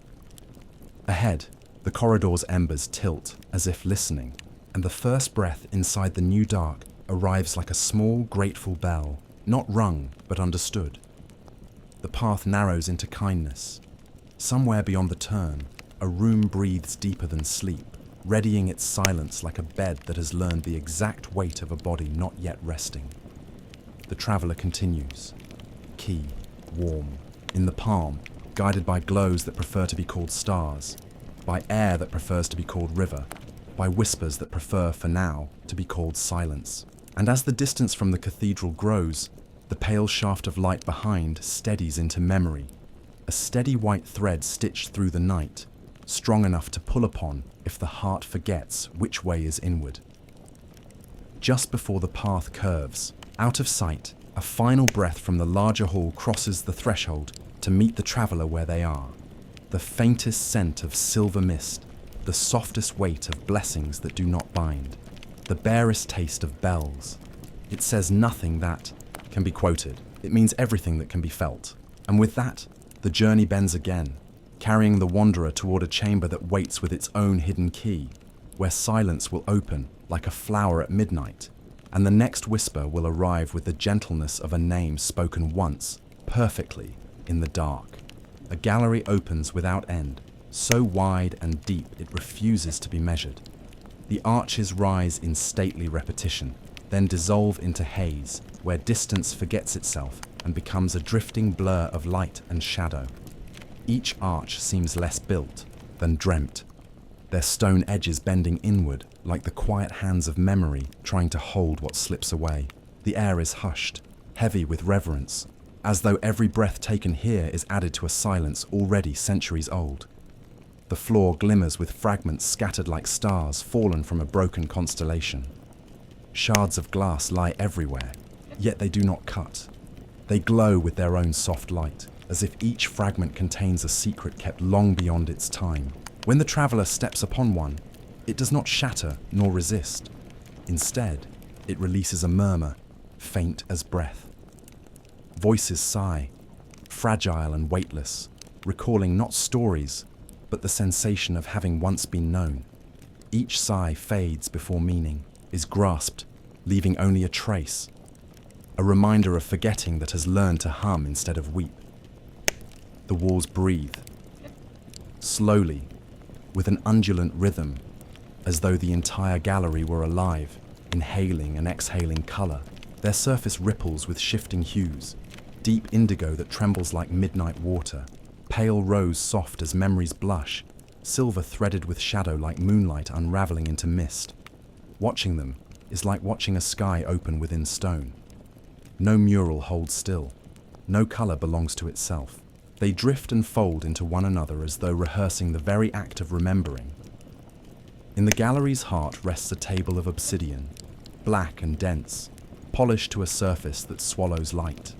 Ahead, the corridor's embers tilt as if listening, and the first breath inside the new dark arrives like a small, grateful bell, not rung but understood. The path narrows into kindness. Somewhere beyond the turn, a room breathes deeper than sleep, readying its silence like a bed that has learned the exact weight of a body not yet resting. The traveller continues. Key, warm, in the palm, guided by glows that prefer to be called stars, by air that prefers to be called river, by whispers that prefer, for now, to be called silence. And as the distance from the cathedral grows, the pale shaft of light behind steadies into memory, a steady white thread stitched through the night, strong enough to pull upon if the heart forgets which way is inward. Just before the path curves, out of sight, a final breath from the larger hall crosses the threshold to meet the traveller where they are. The faintest scent of silver mist, the softest weight of blessings that do not bind, the barest taste of bells. It says nothing that can be quoted. It means everything that can be felt. And with that, the journey bends again, carrying the wanderer toward a chamber that waits with its own hidden key, where silence will open like a flower at midnight, and the next whisper will arrive with the gentleness of a name spoken once, perfectly, in the dark. A gallery opens without end, so wide and deep it refuses to be measured. The arches rise in stately repetition, then dissolve into haze, where distance forgets itself and becomes a drifting blur of light and shadow. Each arch seems less built than dreamt, their stone edges bending inward like the quiet hands of memory trying to hold what slips away. The air is hushed, heavy with reverence, as though every breath taken here is added to a silence already centuries old. The floor glimmers with fragments scattered like stars fallen from a broken constellation. Shards of glass lie everywhere, yet they do not cut. They glow with their own soft light, as if each fragment contains a secret kept long beyond its time. When the traveler steps upon one, it does not shatter nor resist. Instead, it releases a murmur, faint as breath. Voices sigh, fragile and weightless, recalling not stories, but the sensation of having once been known. Each sigh fades before meaning, is grasped, leaving only a trace, a reminder of forgetting that has learned to hum instead of weep. The walls breathe, slowly, with an undulant rhythm, as though the entire gallery were alive, inhaling and exhaling color. Their surface ripples with shifting hues, deep indigo that trembles like midnight water, pale rose soft as memories blush, silver threaded with shadow like moonlight unraveling into mist. Watching them is like watching a sky open within stone. No mural holds still, no color belongs to itself. They drift and fold into one another as though rehearsing the very act of remembering. In the gallery's heart rests a table of obsidian, black and dense, polished to a surface that swallows light.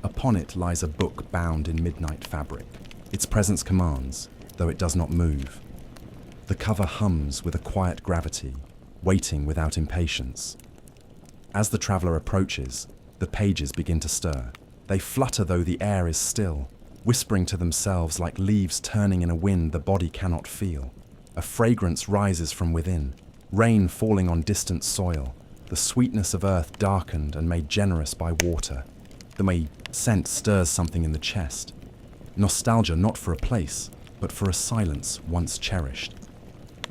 Upon it lies a book bound in midnight fabric. Its presence commands, though it does not move. The cover hums with a quiet gravity, waiting without impatience. As the traveler approaches, the pages begin to stir. They flutter though the air is still, whispering to themselves like leaves turning in a wind the body cannot feel. A fragrance rises from within, rain falling on distant soil, the sweetness of earth darkened and made generous by water. The may scent stirs something in the chest. Nostalgia not for a place, but for a silence once cherished.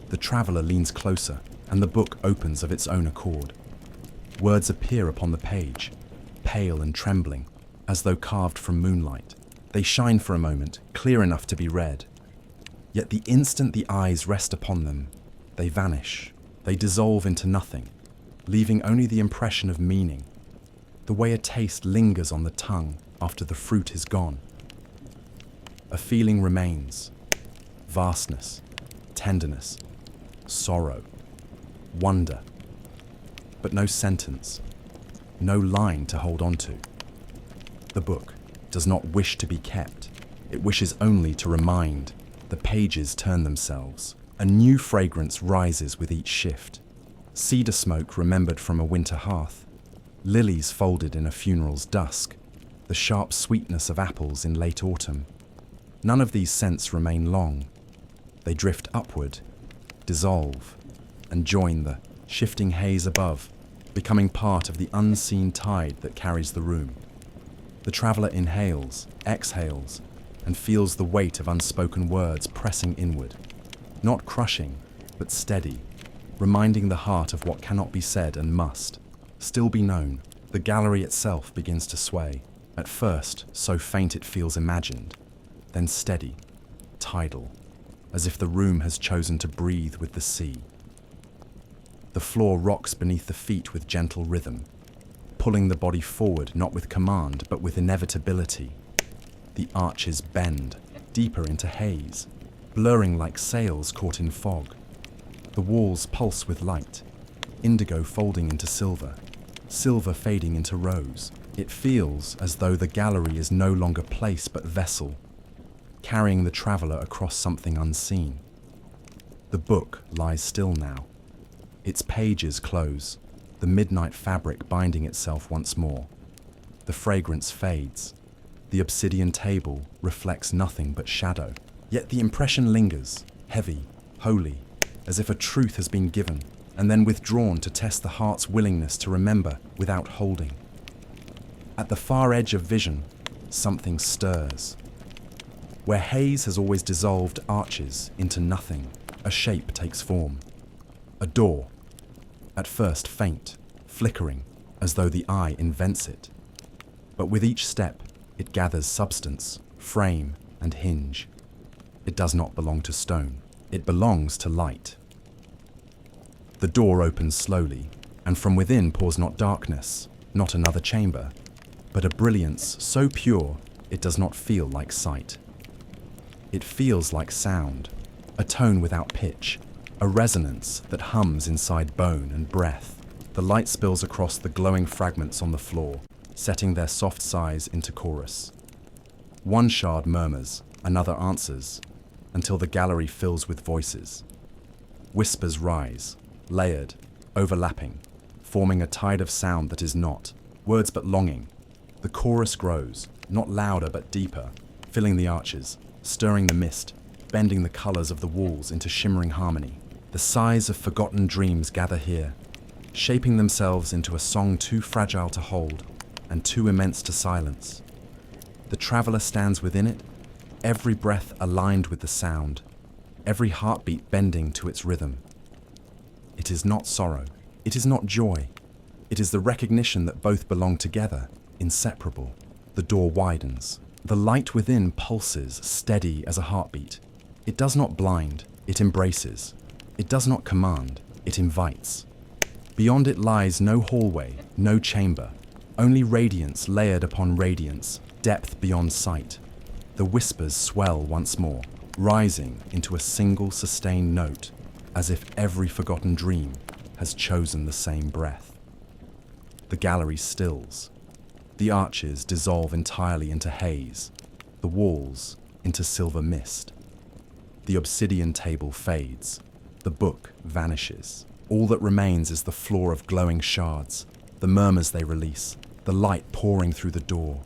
The traveler leans closer, and the book opens of its own accord. Words appear upon the page, pale and trembling, as though carved from moonlight. They shine for a moment, clear enough to be read. Yet the instant the eyes rest upon them, they vanish. They dissolve into nothing, leaving only the impression of meaning, the way a taste lingers on the tongue after the fruit is gone. A feeling remains, vastness, tenderness, sorrow, wonder, but no sentence, no line to hold on to. The book does not wish to be kept, it wishes only to remind. The pages turn themselves. A new fragrance rises with each shift. Cedar smoke remembered from a winter hearth, lilies folded in a funeral's dusk, the sharp sweetness of apples in late autumn. None of these scents remain long. They drift upward, dissolve, and join the shifting haze above, becoming part of the unseen tide that carries the room. The traveler inhales, exhales, and feels the weight of unspoken words pressing inward, not crushing, but steady, reminding the heart of what cannot be said and must still be known. The gallery itself begins to sway, at first so faint it feels imagined, then steady, tidal, as if the room has chosen to breathe with the sea. The floor rocks beneath the feet with gentle rhythm, pulling the body forward not with command but with inevitability. The arches bend, deeper into haze, blurring like sails caught in fog. The walls pulse with light, indigo folding into silver, silver fading into rose. It feels as though the gallery is no longer place but vessel, carrying the traveler across something unseen. The book lies still now. Its pages close, the midnight fabric binding itself once more. The fragrance fades. The obsidian table reflects nothing but shadow. Yet the impression lingers, heavy, holy, as if a truth has been given and then withdrawn to test the heart's willingness to remember without holding. At the far edge of vision, something stirs. Where haze has always dissolved arches into nothing, a shape takes form. A door, at first faint, flickering, as though the eye invents it. But with each step, it gathers substance, frame, and hinge. It does not belong to stone. It belongs to light. The door opens slowly, and from within pours not darkness, not another chamber, but a brilliance so pure it does not feel like sight. It feels like sound, a tone without pitch, a resonance that hums inside bone and breath. The light spills across the glowing fragments on the floor, setting their soft sighs into chorus. One shard murmurs, another answers, until the gallery fills with voices. Whispers rise, layered, overlapping, forming a tide of sound that is not words but longing. The chorus grows, not louder but deeper, filling the arches, stirring the mist, bending the colors of the walls into shimmering harmony. The sighs of forgotten dreams gather here, shaping themselves into a song too fragile to hold and too immense to silence. The traveler stands within it, every breath aligned with the sound, every heartbeat bending to its rhythm. It is not sorrow, it is not joy, it is the recognition that both belong together, inseparable. The door widens. The light within pulses, steady as a heartbeat. It does not blind, it embraces. It does not command, it invites. Beyond it lies no hallway, no chamber, only radiance layered upon radiance, depth beyond sight. The whispers swell once more, rising into a single sustained note, as if every forgotten dream has chosen the same breath. The gallery stills. The arches dissolve entirely into haze, the walls into silver mist. The obsidian table fades, the book vanishes. All that remains is the floor of glowing shards, the murmurs they release, the light pouring through the door.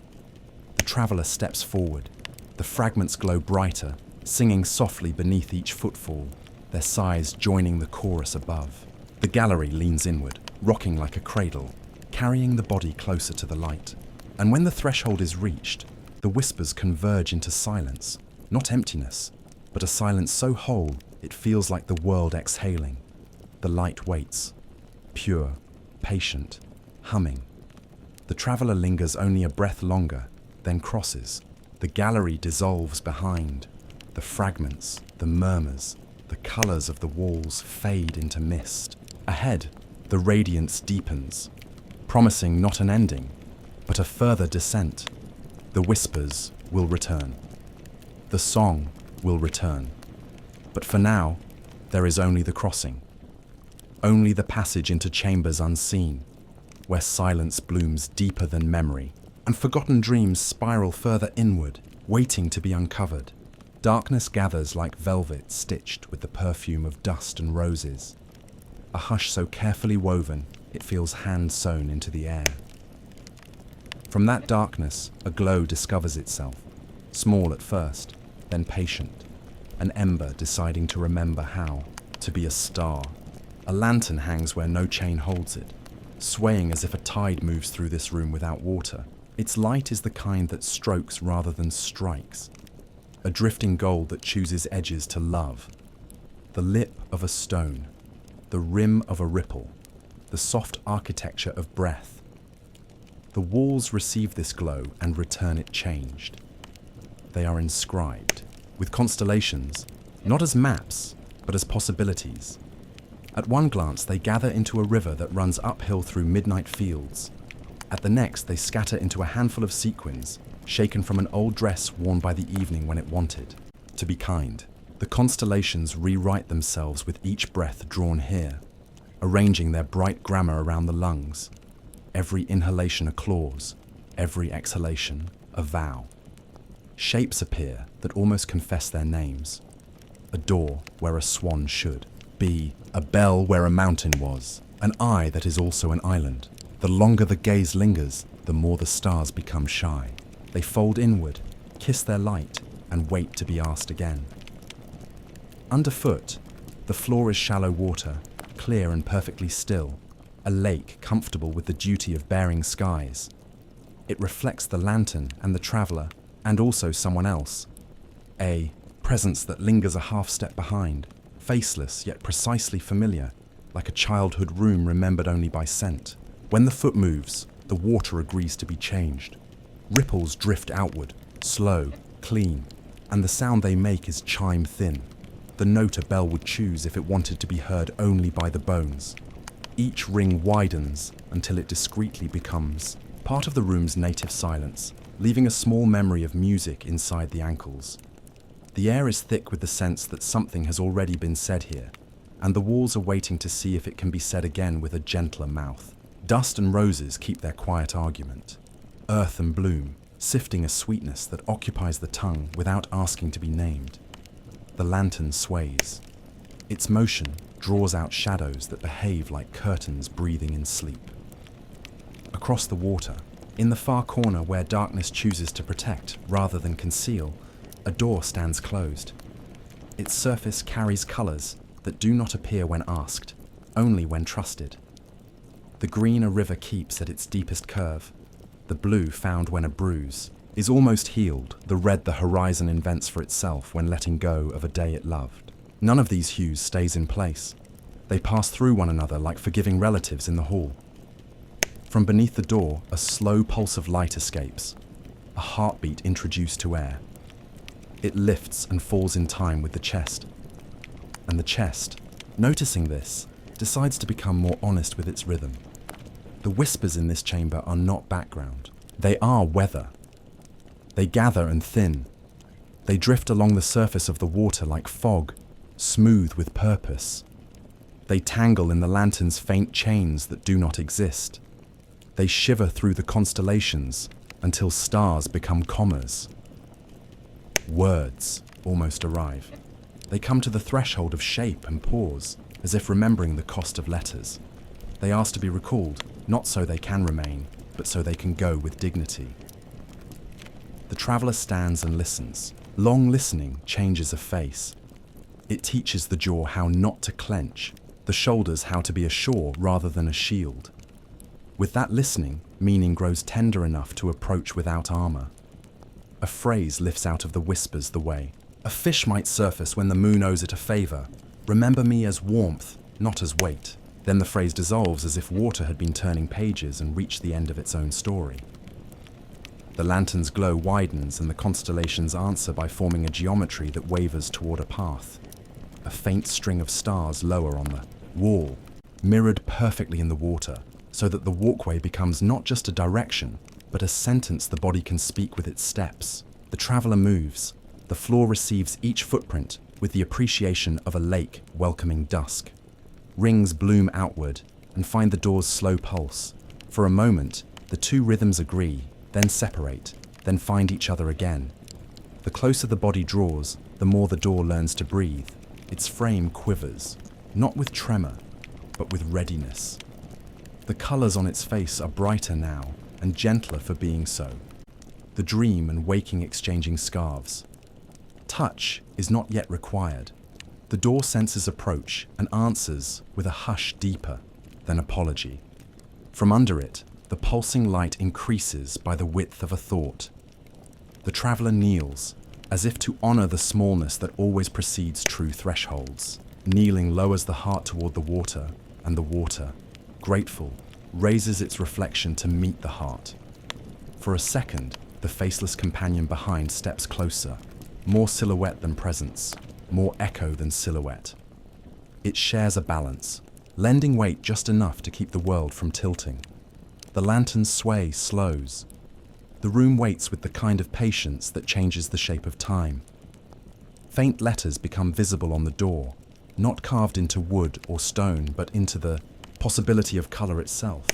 The traveler steps forward. The fragments glow brighter, singing softly beneath each footfall, their sighs joining the chorus above. The gallery leans inward, rocking like a cradle, carrying the body closer to the light. And when the threshold is reached, the whispers converge into silence, not emptiness, but a silence so whole it feels like the world exhaling. The light waits, pure, patient, humming. The traveler lingers only a breath longer, then crosses. The gallery dissolves behind. The fragments, the murmurs, the colors of the walls fade into mist. Ahead, the radiance deepens, promising not an ending, but a further descent. The whispers will return. The song will return. But for now, there is only the crossing. Only the passage into chambers unseen, where silence blooms deeper than memory, and forgotten dreams spiral further inward, waiting to be uncovered. Darkness gathers like velvet stitched with the perfume of dust and roses. A hush so carefully woven, it feels hand-sewn into the air. From that darkness, a glow discovers itself, small at first, then patient, an ember deciding to remember how to be a star. A lantern hangs where no chain holds it, swaying as if a tide moves through this room without water. Its light is the kind that strokes rather than strikes, a drifting gold that chooses edges to love. The lip of a stone, the rim of a ripple, the soft architecture of breath. The walls receive this glow and return it changed. They are inscribed with constellations, not as maps, but as possibilities. At one glance, they gather into a river that runs uphill through midnight fields. At the next, they scatter into a handful of sequins, shaken from an old dress worn by the evening when it wanted to be kind. The constellations rewrite themselves with each breath drawn here, arranging their bright grammar around the lungs. Every inhalation a clause, every exhalation a vow. Shapes appear that almost confess their names. A door where a swan should be, a bell where a mountain was, an eye that is also an island. The longer the gaze lingers, the more the stars become shy. They fold inward, kiss their light, and wait to be asked again. Underfoot, the floor is shallow water, clear and perfectly still, a lake comfortable with the duty of bearing skies. It reflects the lantern and the traveler, and also someone else. A presence that lingers a half step behind, faceless yet precisely familiar, like a childhood room remembered only by scent. When the foot moves, the water agrees to be changed. Ripples drift outward, slow, clean, and the sound they make is chime thin. the note a bell would choose if it wanted to be heard only by the bones. Each ring widens until it discreetly becomes part of the room's native silence, leaving a small memory of music inside the ankles. The air is thick with the sense that something has already been said here, and the walls are waiting to see if it can be said again with a gentler mouth. Dust and roses keep their quiet argument. Earth and bloom, sifting a sweetness that occupies the tongue without asking to be named. The lantern sways. Its motion draws out shadows that behave like curtains breathing in sleep. Across the water, in the far corner where darkness chooses to protect rather than conceal, a door stands closed. Its surface carries colors that do not appear when asked, only when trusted. The green a river keeps at its deepest curve, the blue found when a bruise is almost healed, the red the horizon invents for itself when letting go of a day it loved. None of these hues stays in place. They pass through one another like forgiving relatives in the hall. From beneath the door, a slow pulse of light escapes, a heartbeat introduced to air. It lifts and falls in time with the chest. And the chest, noticing this, decides to become more honest with its rhythm. The whispers in this chamber are not background. They are weather. They gather and thin. They drift along the surface of the water like fog, smooth with purpose. They tangle in the lantern's faint chains that do not exist. They shiver through the constellations until stars become commas. Words almost arrive. They come to the threshold of shape and pause, as if remembering the cost of letters. They ask to be recalled, not so they can remain, but so they can go with dignity. The traveler stands and listens. Long listening changes a face. It teaches the jaw how not to clench, the shoulders how to be a shore rather than a shield. With that listening, meaning grows tender enough to approach without armor. A phrase lifts out of the whispers the way. A fish might surface when the moon owes it a favor. Remember me as warmth, not as weight. Then the phrase dissolves as if water had been turning pages and reached the end of its own story. The lantern's glow widens and the constellations answer by forming a geometry that wavers toward a path. A faint string of stars lower on the wall, mirrored perfectly in the water, so that the walkway becomes not just a direction, but a sentence the body can speak with its steps. The traveler moves. The floor receives each footprint with the appreciation of a lake welcoming dusk. Rings bloom outward and find the door's slow pulse. For a moment, the two rhythms agree, then separate, then find each other again. The closer the body draws, the more the door learns to breathe. Its frame quivers, not with tremor, but with readiness. The colors on its face are brighter now, and gentler for being so. The dream and waking exchanging scarves. Touch is not yet required. The door senses approach and answers with a hush deeper than apology. From under it, the pulsing light increases by the width of a thought. The traveler kneels, as if to honor the smallness that always precedes true thresholds. Kneeling lowers the heart toward the water, and the water, grateful, raises its reflection to meet the heart. For a second, the faceless companion behind steps closer, more silhouette than presence, more echo than silhouette. It shares a balance, lending weight just enough to keep the world from tilting. The lantern's sway slows. The room waits with the kind of patience that changes the shape of time. Faint letters become visible on the door, not carved into wood or stone, but into the possibility of color itself.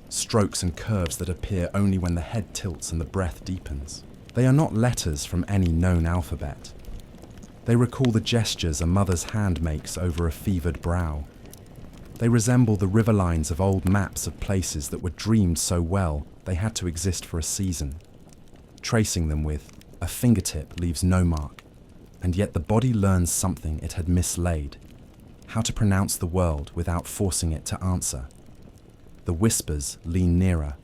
Strokes and curves that appear only when the head tilts and the breath deepens. They are not letters from any known alphabet. They recall the gestures a mother's hand makes over a fevered brow. They resemble the river lines of old maps of places that were dreamed so well they had to exist for a season. Tracing them with a fingertip leaves no mark, and yet the body learns something it had mislaid. How to pronounce the world without forcing it to answer. The whispers lean nearer,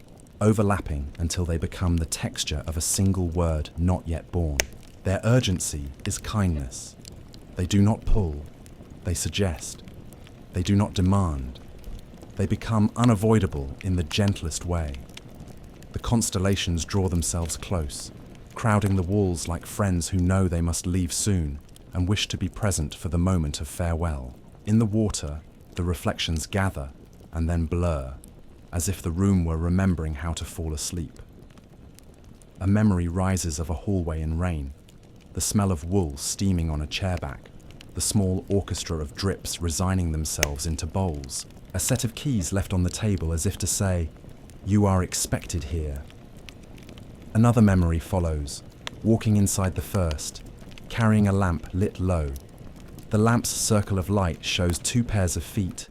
overlapping until they become the texture of a single word not yet born. Their urgency is kindness. They do not pull, they suggest. They do not demand. They become unavoidable in the gentlest way. The constellations draw themselves close, crowding the walls like friends who know they must leave soon, and wish to be present for the moment of farewell. In the water, the reflections gather and then blur, as if the room were remembering how to fall asleep. A memory rises of a hallway in rain, the smell of wool steaming on a chairback, the small orchestra of drips resigning themselves into bowls, a set of keys left on the table as if to say, "You are expected here." Another memory follows, walking inside the first, carrying a lamp lit low. The lamp's circle of light shows 2 pairs of feet,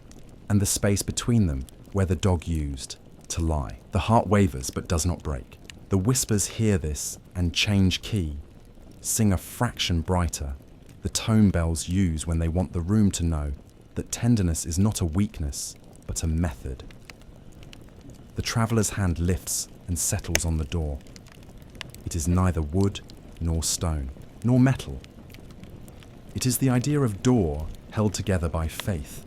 and the space between them where the dog used to lie. The heart wavers but does not break. The whispers hear this and change key, sing a fraction brighter. The tone bells use when they want the room to know that tenderness is not a weakness, but a method. The traveller's hand lifts and settles on the door. It is neither wood, nor stone, nor metal. It is the idea of door held together by faith.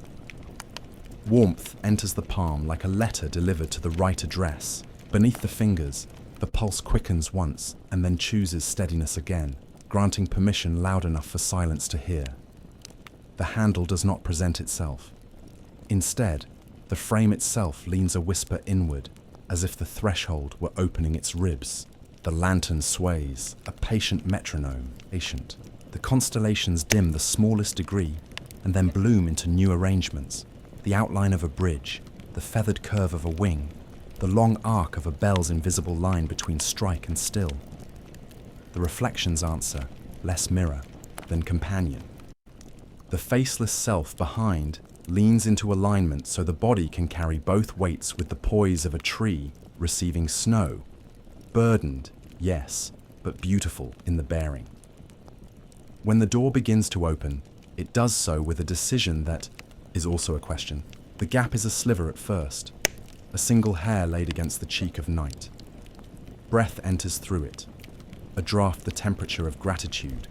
Warmth enters the palm like a letter delivered to the right address. Beneath the fingers, the pulse quickens once and then chooses steadiness again, granting permission loud enough for silence to hear. The handle does not present itself. Instead, the frame itself leans a whisper inward, as if the threshold were opening its ribs. The lantern sways, a patient metronome, patient. The constellations dim the smallest degree and then bloom into new arrangements. The outline of a bridge, the feathered curve of a wing, the long arc of a bell's invisible line between strike and still. The reflections answer, less mirror than companion. The faceless self behind leans into alignment so the body can carry both weights with the poise of a tree receiving snow. Burdened, yes, but beautiful in the bearing. When the door begins to open, it does so with a decision that is also a question. The gap is a sliver at first, a single hair laid against the cheek of night. Breath enters through it, a draft the temperature of gratitude.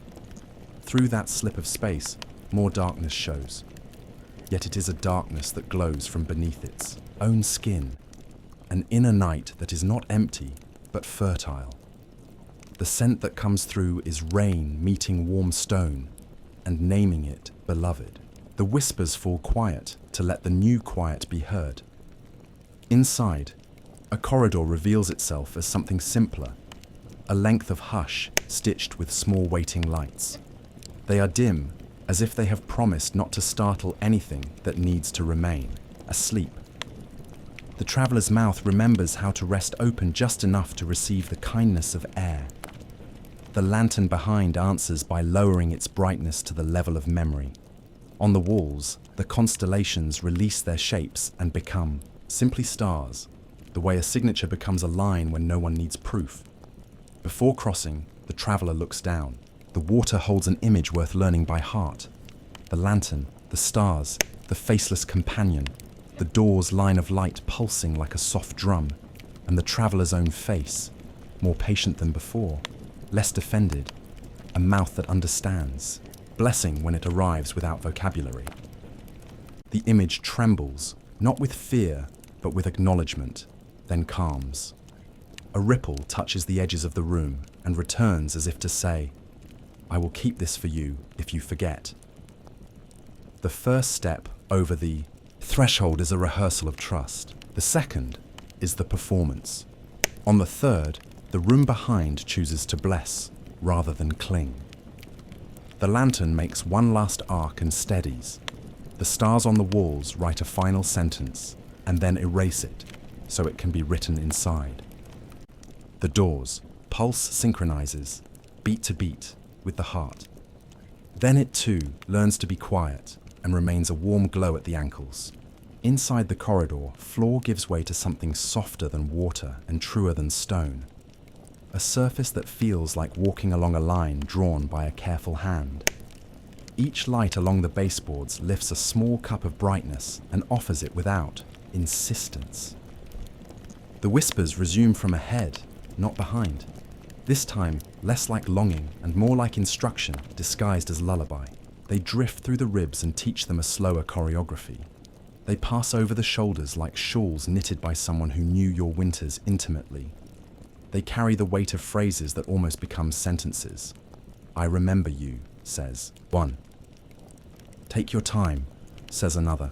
Through that slip of space, more darkness shows. Yet it is a darkness that glows from beneath its own skin, an inner night that is not empty, but fertile. The scent that comes through is rain meeting warm stone and naming it beloved. The whispers fall quiet to let the new quiet be heard. Inside, a corridor reveals itself as something simpler, a length of hush stitched with small waiting lights. They are dim, as if they have promised not to startle anything that needs to remain asleep. The traveller's mouth remembers how to rest open just enough to receive the kindness of air. The lantern behind answers by lowering its brightness to the level of memory. On the walls, the constellations release their shapes and become simply stars, the way a signature becomes a line when no one needs proof. Before crossing, the traveller looks down. The water holds an image worth learning by heart. The lantern, the stars, the faceless companion, the door's line of light pulsing like a soft drum, and the traveller's own face, more patient than before, less defended, a mouth that understands, blessing when it arrives without vocabulary. The image trembles, not with fear, but with acknowledgement, then calms. A ripple touches the edges of the room and returns as if to say, "I will keep this for you if you forget." The first step over the threshold is a rehearsal of trust. The second is the performance. On the third, the room behind chooses to bless rather than cling. The lantern makes one last arc and steadies. The stars on the walls write a final sentence and then erase it so it can be written inside. The doors, pulse synchronizes, beat to beat, with the heart. Then it too learns to be quiet and remains a warm glow at the ankles. Inside the corridor, floor gives way to something softer than water and truer than stone. A surface that feels like walking along a line drawn by a careful hand. Each light along the baseboards lifts a small cup of brightness and offers it without insistence. The whispers resume from ahead, not behind. This time, less like longing and more like instruction disguised as lullaby. They drift through the ribs and teach them a slower choreography. They pass over the shoulders like shawls knitted by someone who knew your winters intimately. They carry the weight of phrases that almost become sentences. I remember you, says one. Take your time, says another.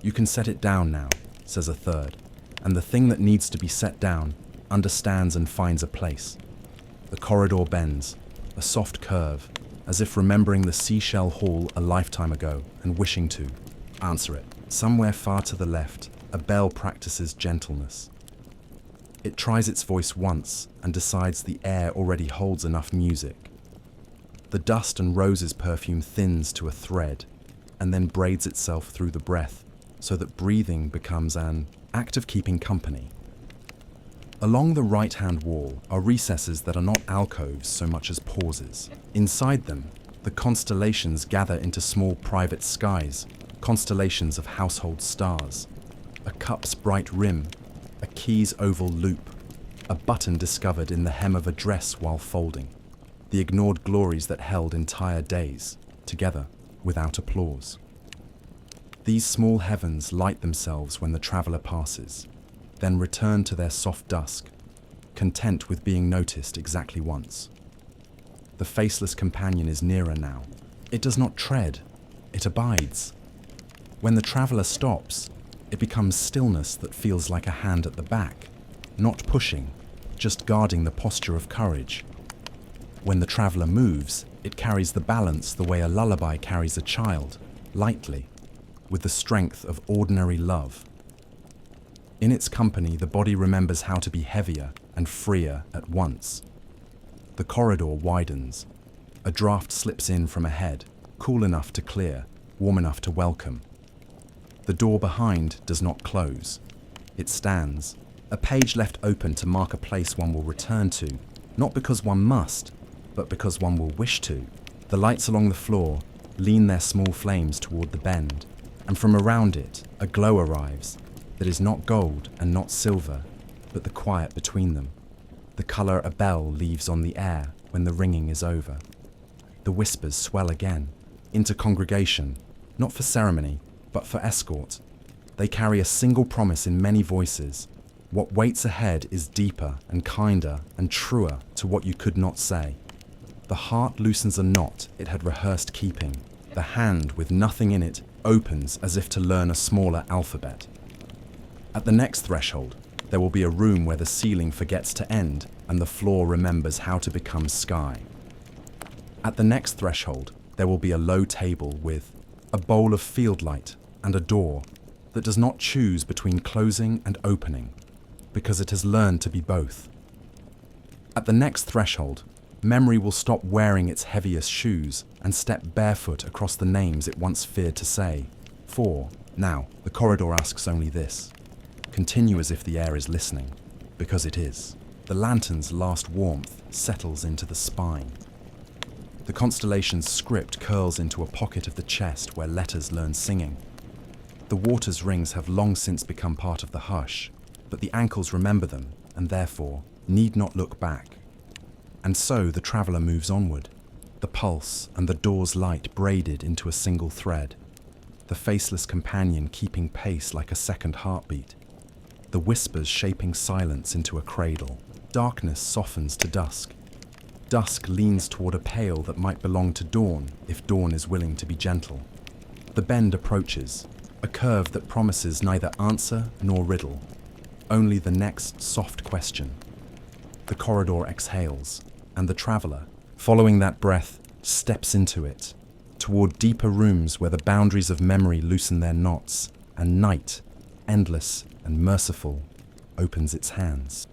You can set it down now, says a third. And the thing that needs to be set down understands and finds a place. The corridor bends, a soft curve, as if remembering the seashell hall a lifetime ago and wishing to answer it. Somewhere far to the left, a bell practices gentleness. It tries its voice once and decides the air already holds enough music. The dust and roses perfume thins to a thread and then braids itself through the breath so that breathing becomes an act of keeping company. Along the right-hand wall are recesses that are not alcoves so much as pauses. Inside them, the constellations gather into small private skies, constellations of household stars, a cup's bright rim, a key's oval loop, a button discovered in the hem of a dress while folding, the ignored glories that held entire days, together, without applause. These small heavens light themselves when the traveller passes, then return to their soft dusk, content with being noticed exactly once. The faceless companion is nearer now. It does not tread, it abides. When the traveller stops, it becomes stillness that feels like a hand at the back, not pushing, just guarding the posture of courage. When the traveller moves, it carries the balance the way a lullaby carries a child, lightly, with the strength of ordinary love. In its company, the body remembers how to be heavier and freer at once. The corridor widens. A draft slips in from ahead, cool enough to clear, warm enough to welcome. The door behind does not close. It stands, a page left open to mark a place one will return to, not because one must, but because one will wish to. The lights along the floor lean their small flames toward the bend, and from around it, a glow arrives that is not gold and not silver, but the quiet between them. The colour a bell leaves on the air when the ringing is over. The whispers swell again, into congregation, not for ceremony, but for escort. They carry a single promise in many voices. What waits ahead is deeper and kinder and truer to what you could not say. The heart loosens a knot it had rehearsed keeping. The hand with nothing in it opens as if to learn a smaller alphabet. At the next threshold, there will be a room where the ceiling forgets to end and the floor remembers how to become sky. At the next threshold, there will be a low table with a bowl of field light and a door that does not choose between closing and opening, because it has learned to be both. At the next threshold, memory will stop wearing its heaviest shoes and step barefoot across the names it once feared to say. For, now, the corridor asks only this. Continue as if the air is listening, because it is. The lantern's last warmth settles into the spine. The constellation's script curls into a pocket of the chest where letters learn singing. The water's rings have long since become part of the hush, but the ankles remember them, and therefore need not look back. And so the traveller moves onward, the pulse and the door's light braided into a single thread, the faceless companion keeping pace like a second heartbeat, the whispers shaping silence into a cradle. Darkness softens to dusk. Dusk leans toward a pale that might belong to dawn if dawn is willing to be gentle. The bend approaches, a curve that promises neither answer nor riddle, only the next soft question. The corridor exhales, and the traveller, following that breath, steps into it, toward deeper rooms where the boundaries of memory loosen their knots, and night, endless and merciful, opens its hands.